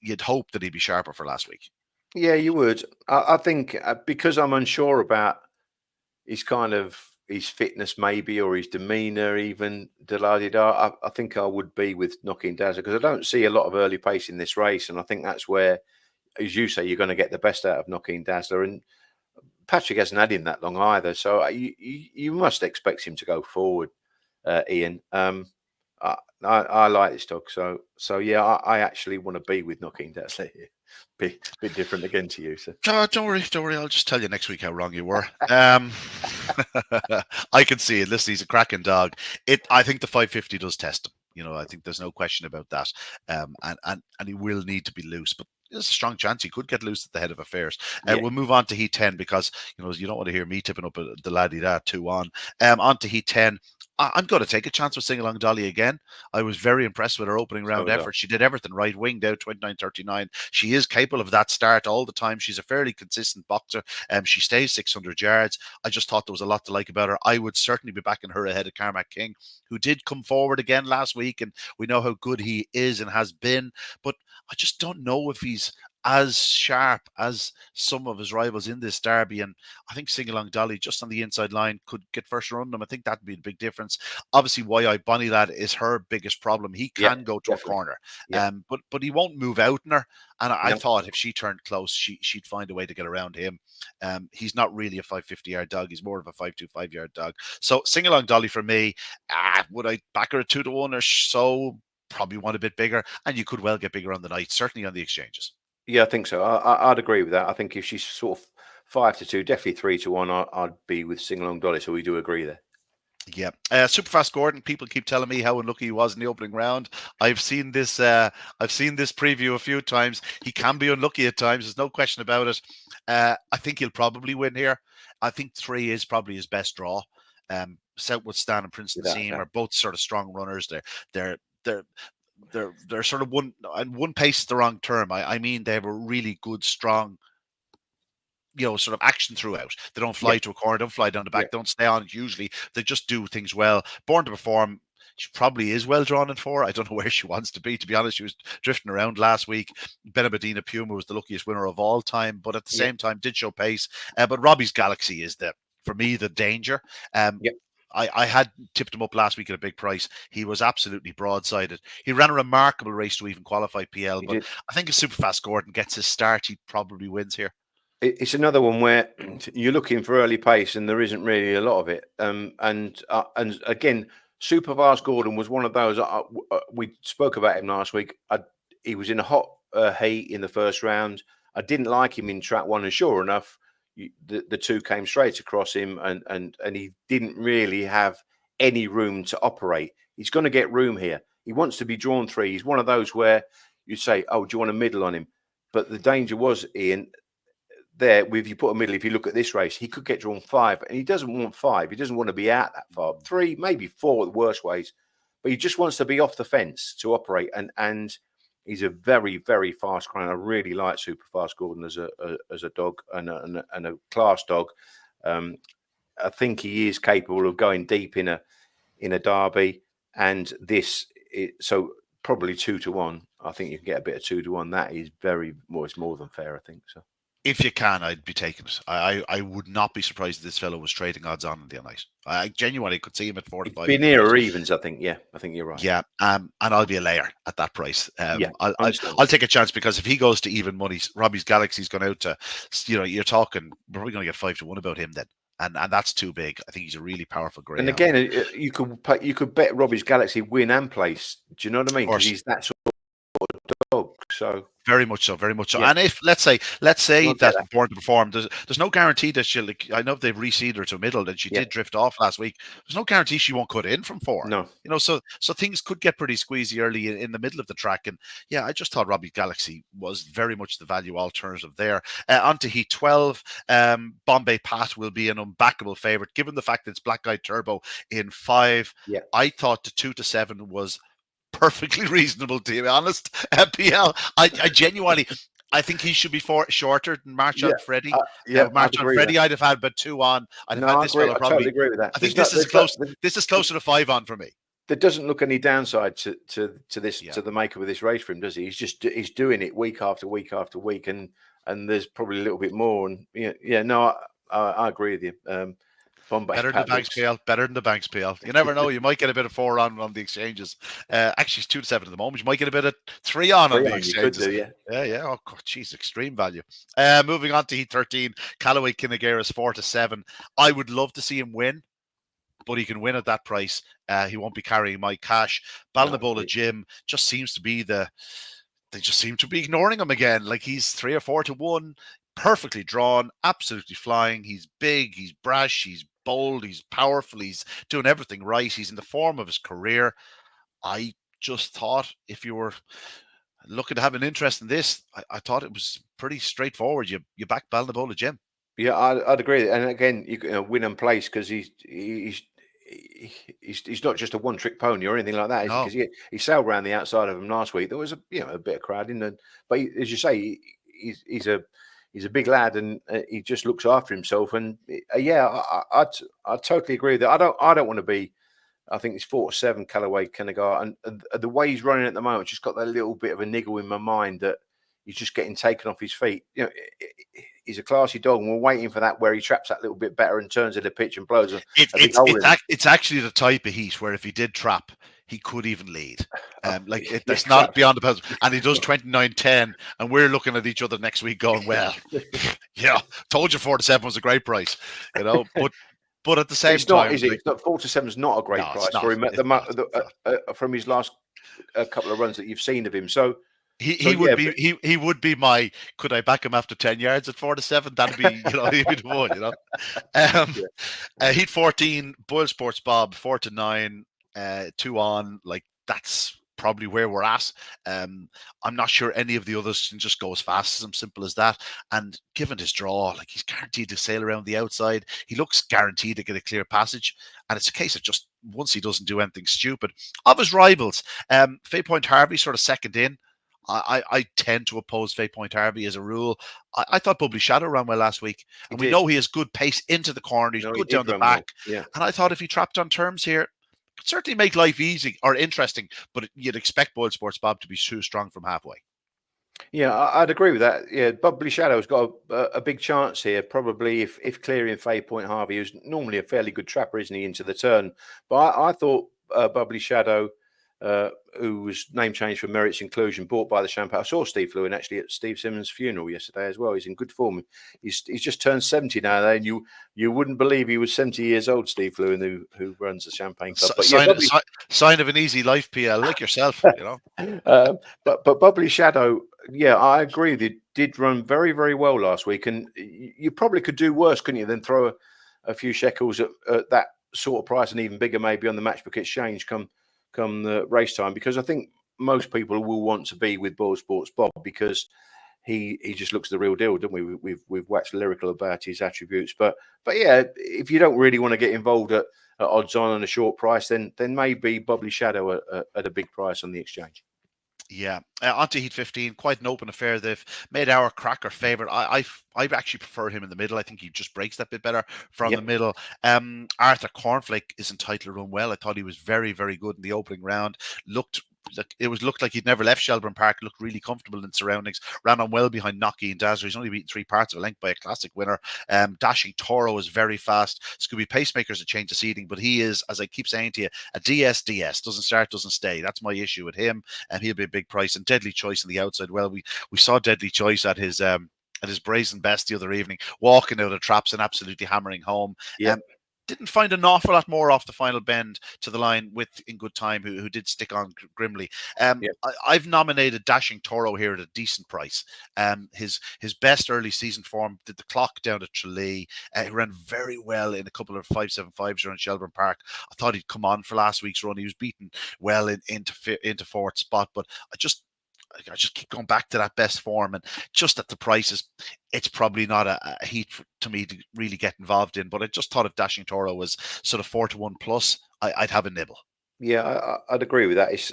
[SPEAKER 1] You'd hope that he'd be sharper for last week.
[SPEAKER 2] Yeah, you would. I think because I'm unsure about his fitness maybe, or his demeanour even, Deladdy Dow, I think I would be with Knocking Dazzler, because I don't see a lot of early pace in this race, and I think that's where, as you say, you're going to get the best out of Knocking Dazzler. And Patrick hasn't had him that long either, so you must expect him to go forward, Ian. I like this dog, so yeah, I actually want to be with Knocking Dazzler here. Bit different again to you. So
[SPEAKER 1] don't worry. I'll just tell you next week how wrong you were. I can see it. Listen, he's a cracking dog. I think the 550 does test him. I think there's no question about that. And he will need to be loose, but there's a strong chance he could get loose at the head of affairs. We'll move on to Heat 10, because you don't want to hear me tipping up the laddie that 2 on. On to Heat 10. I'm going to take a chance with Sing Along Dolly again. I was very impressed with her opening round effort. She did everything right. Winged out 29.39. She is capable of that start all the time. She's a fairly consistent boxer. She stays 600 yards. I just thought there was a lot to like about her. I would certainly be backing her ahead of Carmack King, who did come forward again last week, and we know how good he is and has been. But I just don't know if he's as sharp as some of his rivals in this derby. And I think Sing Along Dolly, just on the inside line, could get first run them. I think that'd be the big difference. Obviously, Why I Bonnie Lad is her biggest problem. He
[SPEAKER 2] Yeah,
[SPEAKER 1] can go to
[SPEAKER 2] definitely.
[SPEAKER 1] a corner,
[SPEAKER 2] Yeah.
[SPEAKER 1] but he won't move out in her. And I
[SPEAKER 2] No.
[SPEAKER 1] thought if she turned close, she'd find a way to get around him. He's not really a 550-yard dog. He's more of a 525-yard dog. So Sing Along Dolly for me. Would I back her at 2-1 or so? Probably one a bit bigger, and you could well get bigger on the night, certainly on the exchanges.
[SPEAKER 2] Yeah, I think so. I'd agree with that. I think if she's sort of 5-2, definitely 3-1, I'd be with Sing Along Dolly. So we do agree there.
[SPEAKER 1] Yeah, Superfast Gordon. People keep telling me how unlucky he was in the opening round. I've seen this. I've seen this preview a few times. He can be unlucky at times. There's no question about it. I think he'll probably win here. I think 3 is probably his best draw. Southwood Stan and Princeton Seam are both sort of strong runners. They're sort of one pace is the wrong term. I mean they have a really good, strong, sort of action throughout. They don't fly to a corner, don't fly down the back, don't stay on it usually. They just do things well. Born to Perform, she probably is well drawn in 4. I don't know where she wants to be be honest. She was drifting around last week. Benabedina Puma was the luckiest winner of all time, but at the same time did show pace. But Robbie's Galaxy is, for me, the danger. I had tipped him up last week at a big price. He was absolutely broadsided. He ran a remarkable race to even qualify PL, but I think if Superfast Gordon gets his start, he probably wins here.
[SPEAKER 2] It's another one where you're looking for early pace and there isn't really a lot of it. And again, Superfast Gordon was one of those. We spoke about him last week. He was in a hot heat in the first round. I didn't like him in track 1, and sure enough, the 2 came straight across him, and he didn't really have any room to operate. He's going to get room here. He wants to be drawn 3. He's one of those where you say, "Oh, do you want a middle on him?" But the danger was, Ian, there, if you put a middle, if you look at this race, he could get drawn 5, and he doesn't want 5. He doesn't want to be out that far. 3, maybe 4 at the worst ways, but he just wants to be off the fence to operate. And he's a very, very fast client. I really like Superfast Gordon as a dog and a class dog. I think he is capable of going deep in a derby, and so probably 2-1. I think you can get a bit of 2-1. That is it's more than fair, I think so.
[SPEAKER 1] If you can, I'd be taking it. I would not be surprised if this fellow was trading odds on the night. I genuinely could see him at 4 to 5.
[SPEAKER 2] Be near or evens, I think. Yeah, I think you're right.
[SPEAKER 1] Yeah, and I'll be a layer at that price.
[SPEAKER 2] I'll
[SPEAKER 1] take a chance, because if he goes to even money, Robbie's Galaxy's gone out to, you're talking, we're probably going to get 5-1 about him then. And that's too big. I think he's a really powerful greyhound.
[SPEAKER 2] And again, you could bet Robbie's Galaxy win and place. Do you know what I mean? Because he's that sort of dog. So
[SPEAKER 1] very much so. And if let's say that Born to Perform, there's no guarantee that she'll. I know they've reseeded her to middle, and she did drift off last week. There's no guarantee she won't cut in from 4.
[SPEAKER 2] No,
[SPEAKER 1] so things could get pretty squeezy early in the middle of the track. And I just thought Robbie Galaxy was very much the value alternative there. On to Heat 12, Bombay Pat will be an unbackable favorite given the fact that it's Black Eyed Turbo in 5. I thought the 2 to 7 was perfectly reasonable, to be honest. PL, I genuinely, I think he should be shorter than March on Freddie. March on Freddie, I'd have had about 2 on. I'd have had this fellow probably.
[SPEAKER 2] I totally agree with that.
[SPEAKER 1] I think this is close. This is closer to 5 on for me.
[SPEAKER 2] There doesn't look any downside to this to the maker of this race for him, does he? He's doing it week after week after week, and there's probably a little bit more. And I agree with you.
[SPEAKER 1] Better than the Banks PL. You never know. You might get a bit of 4 on the exchanges. Actually, it's 2 to 7 at the moment. You might get a bit of 3 on the exchanges.
[SPEAKER 2] You could do,
[SPEAKER 1] yeah. Oh, God, geez, extreme value. Moving on to Heat 13, Callaway Kinnigaris 4 to 7. I would love to see him win, but he can win at that price. He won't be carrying my cash. Balnabola Jim just seems to be they just seem to be ignoring him again. Like he's 3 or 4 to 1. Perfectly drawn, absolutely flying. He's big, he's brash, he's bold, he's powerful, he's doing everything right. He's in the form of his career. I just thought if you were looking to have an interest in this, I thought it was pretty straightforward. You back Balnabola Jim.
[SPEAKER 2] Yeah, I'd agree. And again, you can win and place because he's not just a one-trick pony or anything like that. Because he sailed around the outside of him last week. There was a bit of crowding, but as you say, he's a big lad and he just looks after himself. And I totally agree with that. I don't want to be. I think it's 4 to 7 Callaway Kennegar, and the way he's running at the moment, just got that little bit of a niggle in my mind that he's just getting taken off his feet. You know, he's a classy dog, and we're waiting for that where he traps that little bit better and turns in the pitch and blows a big hole in it.
[SPEAKER 1] It's actually the type of heat where if he did trap, he could even lead. That's
[SPEAKER 2] trap.
[SPEAKER 1] not beyond the bounds. And he does 29.10, and we're looking at each other next week going, well, yeah, told you 4-7 was a great price, you know, but at the same
[SPEAKER 2] it's not,
[SPEAKER 1] time,
[SPEAKER 2] is it? It's not 4-7 is not a great price for him from his last couple of runs that you've seen of him. So
[SPEAKER 1] he would be my. Could I back him after 10 yards at 4-7? That'd be he'd be the one. Heat 14, Boyle Sports Bob 4-9, 2 on. Like that's probably where we're at. I'm not sure any of the others can just go as fast as him. Simple as that. And given his draw, like he's guaranteed to sail around the outside. He looks guaranteed to get a clear passage. And it's a case of just once he doesn't do anything stupid. Of his rivals, Fay Point Harvey sort of second in. I tend to oppose Fay Point Harvey as a rule. I thought Bubbly Shadow ran well last week. And we know he has good pace into the corner. He's good down the back.
[SPEAKER 2] Well. Yeah.
[SPEAKER 1] And I thought if he trapped on terms here, could certainly make life easy or interesting. But you'd expect Boyle Sports Bob to be too strong from halfway.
[SPEAKER 2] Yeah, I'd agree with that. Yeah, Bubbly Shadow's got a big chance here, probably if clearing Fay Point Harvey, who's normally a fairly good trapper, isn't he, into the turn. But I thought Bubbly Shadow, who was name changed for Merit's Inclusion, bought by the Champagne. I saw Steve Lewin actually at Steve Simmons' funeral yesterday as well. He's in good form. He's just turned 70 now, and you wouldn't believe he was 70 years old, Steve Lewin, who runs the Champagne Club. But
[SPEAKER 1] sign of an easy life, PL, like yourself,
[SPEAKER 2] But Bubbly Shadow, yeah, I agree. They did run very, very well last week, and you probably could do worse, couldn't you, than throw a few shekels at that sort of price and even bigger maybe on the Matchbook Exchange come the race time, because I think most people will want to be with Boyle Sports Bob because he just looks the real deal, don't we? We've waxed lyrical about his attributes, but yeah, if you don't really want to get involved at odds on a short price, then maybe Bubbly Shadow at a big price on the exchange.
[SPEAKER 1] Yeah, onto Heat 15, quite an open affair. They've made our cracker favourite. I actually prefer him in the middle. I think he just breaks that bit better from the middle. Arthur Cornflake is entitled to run well. I thought he was very, very good in the opening round. Looked like he'd never left Shelburne Park. Looked really comfortable in surroundings. Ran on well behind Nocky and Dazzler. He's only beaten 3 parts of a length by a classic winner. Dashing Toro is very fast. Scooby Pacemaker's a change of seating, but he is, as I keep saying to you, a DS. Doesn't start, doesn't stay. That's my issue with him. And he'll be a big price. And Deadly Choice on the outside. Well, we saw Deadly Choice at his brazen best the other evening, walking out of traps and absolutely hammering home. Didn't find an awful lot more off the final bend to the line with In Good Time, who did stick on grimly. I've nominated Dashing Toro here at a decent price. His best early season form did the clock down at Tralee. He ran very well in a couple of 5.75s around Shelburne Park. I thought he'd come on for last week's run. He was beaten well into fourth spot, but I just keep going back to that best form, and just at the prices, it's probably not a heat to me to really get involved in. But I just thought if Dashing Toro was sort of 4-1 plus, I'd have a nibble.
[SPEAKER 2] Yeah, I'd agree with that. It's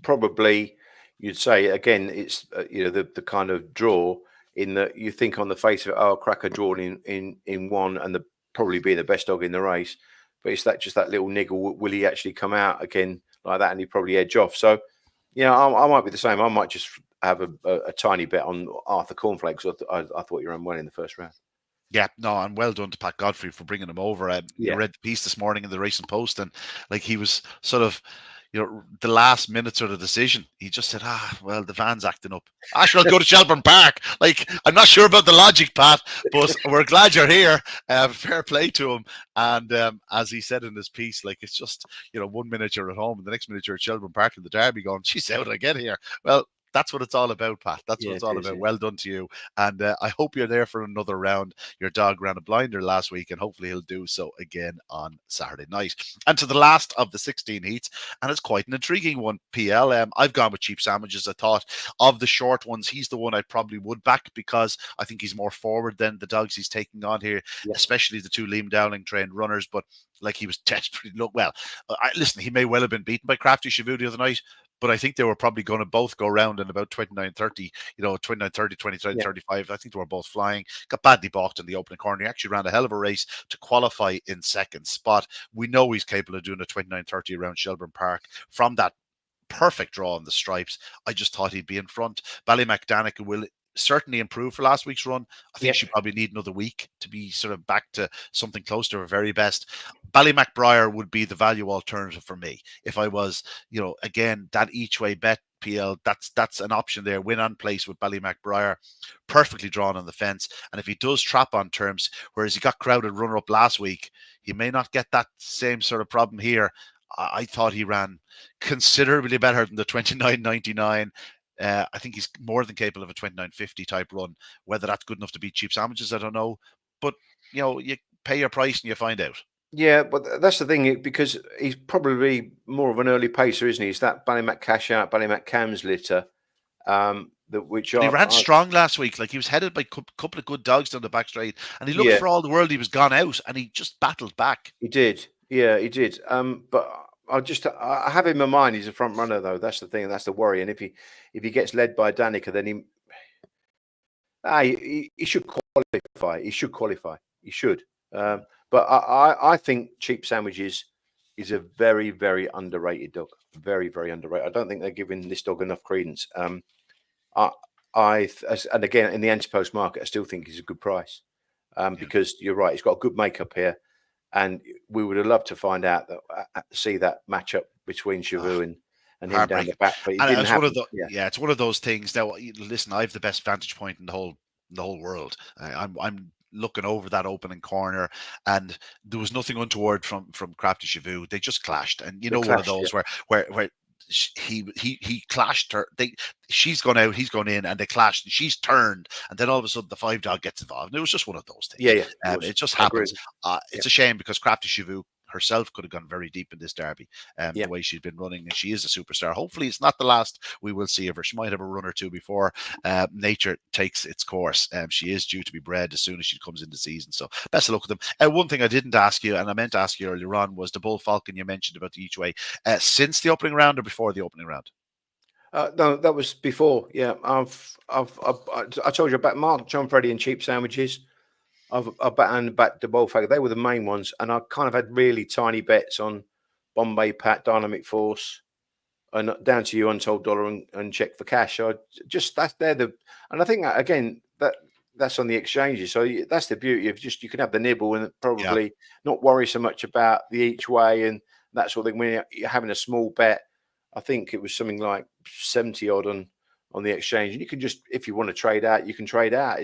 [SPEAKER 2] probably, you'd say again, it's the kind of draw in that you think on the face of it, oh, cracker drawn in one, and probably being the best dog in the race, but it's just that little niggle. Will he actually come out again like that, and he probably edge off? So. Yeah, I might be the same. I might just have a tiny bet on Arthur Cornflake because I thought you ran well in the first round.
[SPEAKER 1] Yeah, no, and well done to Pat Godfrey for bringing him over. I read the piece this morning in the Racing Post, and like he was sort of, the last minute sort of decision. He just said, well, the van's acting up. Sure, I'll go to Shelburne Park. Like, I'm not sure about the logic, Pat, but we're glad you're here. Fair play to him. And as he said in his piece, like, it's just, 1 minute you're at home and the next minute you're at Shelburne Park in the Derby going, geez, how did I get here? Well, that's what it's all about, Pat. That's what it's all about. Well done to you. And I hope you're there for another round. Your dog ran a blinder last week, and hopefully he'll do so again on Saturday night. And to the last of the 16 heats, and it's quite an intriguing one, PL. I've gone with Cheap Sandwiches. I thought of the short ones, he's the one I probably would back because I think he's more forward than the dogs he's taking on here, especially the 2 Liam Dowling trained runners. But like, he was desperately well. Listen, he may well have been beaten by Crafty Shavu the other night, but I think they were probably going to both go round in about 29.30, 29.30, 29.35. I think they were both flying. Got badly balked in the opening corner. He actually ran a hell of a race to qualify in second spot. We know he's capable of doing a 29.30 around Shelburne Park from that perfect draw on the stripes. I just thought he'd be in front. Ballymac will certainly improve for last week's run. I think she probably need another week to be sort of back to something close to her very best. Ballymac would be the value alternative for me if I was, again, that each way bet. PL, that's an option there. Win on place with Ballymac, perfectly drawn on the fence. And if he does trap on terms, whereas he got crowded runner up last week, he may not get that same sort of problem here. I thought he ran considerably better than the 29.99. I think he's more than capable of a 29.50 type run. Whether that's good enough to beat cheap sandwiches, I don't know. But you pay your price and you find out.
[SPEAKER 2] Yeah, but that's the thing, because he's probably more of an early pacer, isn't he? It's that Ballymac cash out, Ballymac Cams litter.
[SPEAKER 1] He ran strong last week. Like, he was headed by a couple of good dogs down the back straight, and he looked for all the world he was gone out, and he just battled back.
[SPEAKER 2] He did. Yeah, he did. But I have in my mind he's a front runner, though. That's the thing. That's the worry. And if he gets led by Danica, then he should qualify. He should qualify. He should. But I think Cheap Sandwiches is a very, very underrated dog. Very, very underrated. I don't think they're giving this dog enough credence. And again, in the anti-post market, I still think he's a good price. Because you're right, he's got a good makeup here. And we would have loved to find out see that matchup between Shavu and him down the back. But it didn't happen.
[SPEAKER 1] It's one of those things. Now, listen, I have the best vantage point in the whole world. I'm looking over that opening corner, and there was nothing untoward from Crafty Shavu. They just clashed, and one of those where he clashed her. She's gone out, he's gone in, and they clashed, and she's turned, and then all of a sudden the 5-dog gets involved. And it was just one of those things. It just happens. It's a shame, because Crafty Shavu herself could have gone very deep in this derby, the way she's been running, and she is a superstar. Hopefully it's not the last we will see of her. She might have a run or two before nature takes its course. She is due to be bred as soon as she comes into season, so best of luck with them. One thing I didn't ask you, and I meant to ask you earlier on, was the Bull Falcon you mentioned about the each way. Since the opening round or before the opening round?
[SPEAKER 2] No, that was before. Yeah, I told you about Mark, John, Freddie, and Cheap Sandwiches. I've backed the Bull Falcon. They were the main ones, and I kind of had really tiny bets on Bombay Pat, Dynamic Force, and down to you, Untold Dollar, and Check for Cash. So and I think that, again, that's on the exchanges. So that's the beauty of you can have the nibble and probably not worry so much about the each way and that sort of thing. When you're having a small bet, I think it was something like 70 odd on the exchange, and you can just, if you want to trade out, you can trade out.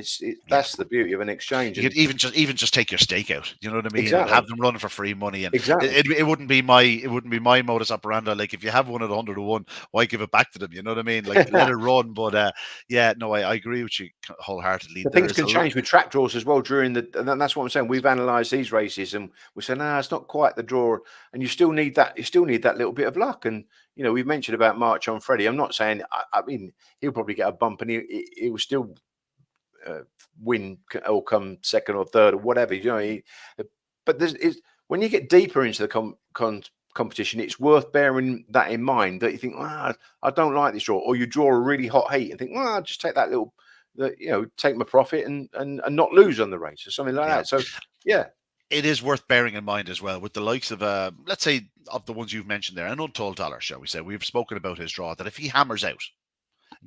[SPEAKER 2] That's the beauty of an exchange.
[SPEAKER 1] You could even just take your stake out. You know what I mean?
[SPEAKER 2] Exactly.
[SPEAKER 1] And have them running for free money. And
[SPEAKER 2] exactly.
[SPEAKER 1] It wouldn't be my modus operandi. Like, if you have one at 100 to 1, why give it back to them? You know what I mean? Like, let it run. But I agree with you wholeheartedly.
[SPEAKER 2] Things can change with track draws as well and that's what I'm saying. We've analysed these races and we say, no, it's not quite the draw, and you still need that. You still need that little bit of luck. And we've mentioned about March on Freddie. I'm not saying, I mean, he'll probably get a bump and he will still win or come second or third or whatever. But when you get deeper into the competition, it's worth bearing that in mind, that you think, I don't like this draw, or you draw a really hot heat and think, I'll just take that little, take my profit and not lose on the race or something like that. So,
[SPEAKER 1] it is worth bearing in mind as well with the likes of, let's say, of the ones you've mentioned there, an Untold Dollar, shall we say. We've spoken about his draw, that if he hammers out,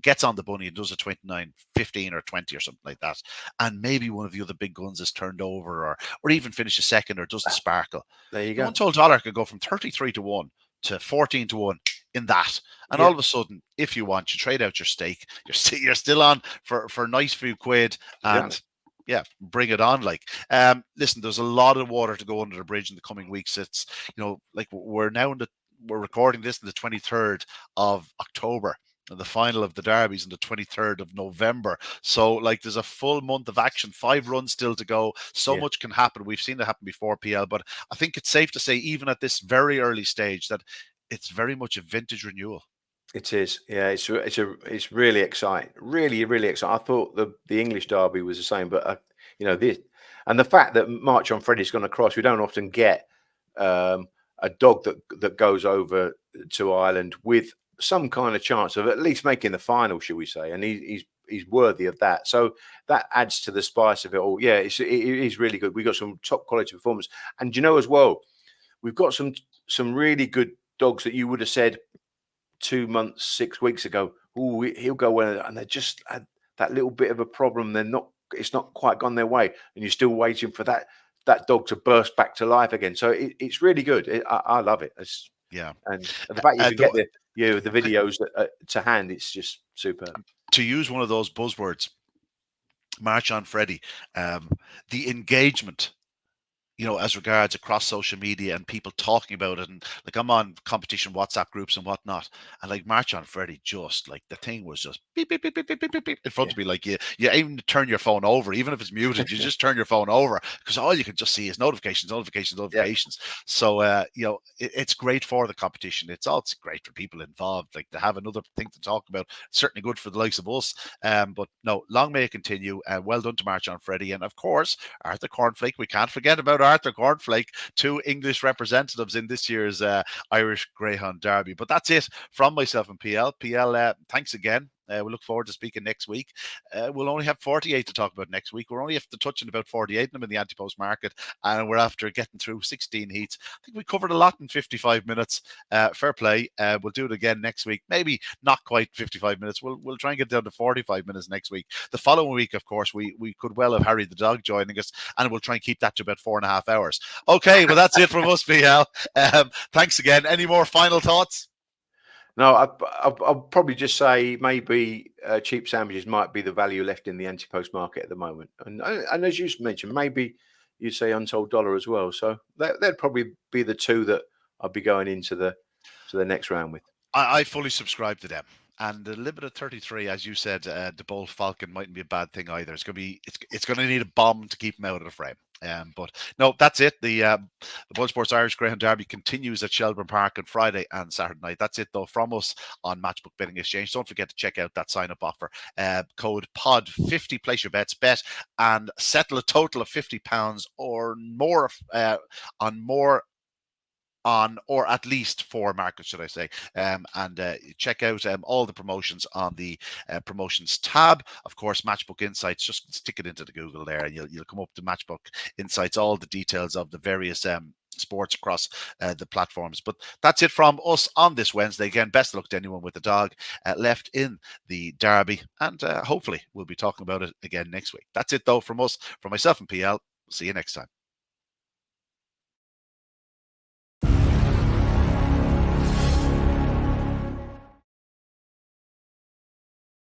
[SPEAKER 1] gets on the bunny and does a 29.15 or 20 or something like that, and maybe one of the other big guns is turned over or even finishes second or doesn't sparkle,
[SPEAKER 2] there you go.
[SPEAKER 1] Untold Dollar could go from 33 to 1 to 14 to 1 in that. And all of a sudden, if you want, you trade out your stake. You're still on for a nice few quid, and bring it on. Like, listen, there's a lot of water to go under the bridge in the coming weeks. It's, like, we're recording this on the 23rd of October. And the final of the derbies on the 23rd of November. So, like, there's a full month of action, 5 runs still to go. So much can happen. We've seen it happen before, PL, but I think it's safe to say, even at this very early stage, that it's very much a vintage renewal.
[SPEAKER 2] It is. Yeah, it's really exciting. Really, really exciting. I thought the English Derby was the same, but this, and the fact that March on Freddie's gone across, we don't often get a dog that goes over to Ireland with some kind of chance of at least making the final, shall we say? And he's worthy of that. So that adds to the spice of it all. Yeah, it is really good. We got some top quality performance, and as well, we've got some really good dogs that you would have said 2 months, 6 weeks ago, oh, he'll go well, and they just had that little bit of a problem. It's not quite gone their way, and you're still waiting for that dog to burst back to life again. So it's really good. I love it. And the fact you can get the videos to hand, it's just superb.
[SPEAKER 1] To use one of those buzzwords, March on Freddie, the engagement, as regards across social media and people talking about it, and like I'm on competition WhatsApp groups and whatnot, and like March on Freddie, just like the thing was just beep beep beep beep beep beep beep in front of me. Like you even turn your phone over, even if it's muted, you just turn your phone over because all you can just see is notifications.
[SPEAKER 2] Yeah.
[SPEAKER 1] So it's great for the competition. It's also great for people involved, like to have another thing to talk about. It's certainly good for the likes of us. But no, long may it continue. Well done to March on Freddie, and of course Arthur Cornflake. We can't forget about Arthur Cornflake, 2 English representatives in this year's Irish Greyhound Derby. But that's it from myself and PL. PL, thanks again. We look forward to speaking next week. We'll only have 48 to talk about next week. We're only after touching about 48 of them in the anti-post market, and we're after getting through 16 heats. I think we covered a lot in 55 minutes. Fair play. We'll do it again next week. Maybe not quite 55 minutes. We'll try and get down to 45 minutes next week. The following week, of course, we could well have Harry the dog joining us, and we'll try and keep that to about 4.5 hours. Okay, well, that's it from us, PL. Thanks again. Any more final thoughts?
[SPEAKER 2] No, I'll probably just say maybe cheap sandwiches might be the value left in the anti-post market at the moment. And as you mentioned, maybe you say Untold Dollar as well. So that'd probably be the 2 that I'll be going into the next round with.
[SPEAKER 1] I fully subscribe to them. And the limit of 33, as you said, the Bull Falcon mightn't be a bad thing either. It's going to need a bomb to keep him out of the frame. But no, that's it. The Bull Sports Irish Greyhound Derby continues at Shelbourne Park on Friday and Saturday night. That's it, though, from us on Matchbook Betting Exchange. Don't forget to check out that sign-up offer. Code POD50, place your bets, bet, and settle a total of £50 or more on or at least 4 markets, should I say, and check out all the promotions on the promotions tab. Of course, Matchbook Insights, just stick it into the Google there and you'll come up to Matchbook Insights, all the details of the various sports across the platforms. But that's it from us on this Wednesday. Again, best of luck to anyone with a dog left in the Derby, and hopefully we'll be talking about it again next week. That's it, though, from us, from myself and PL. See you next time.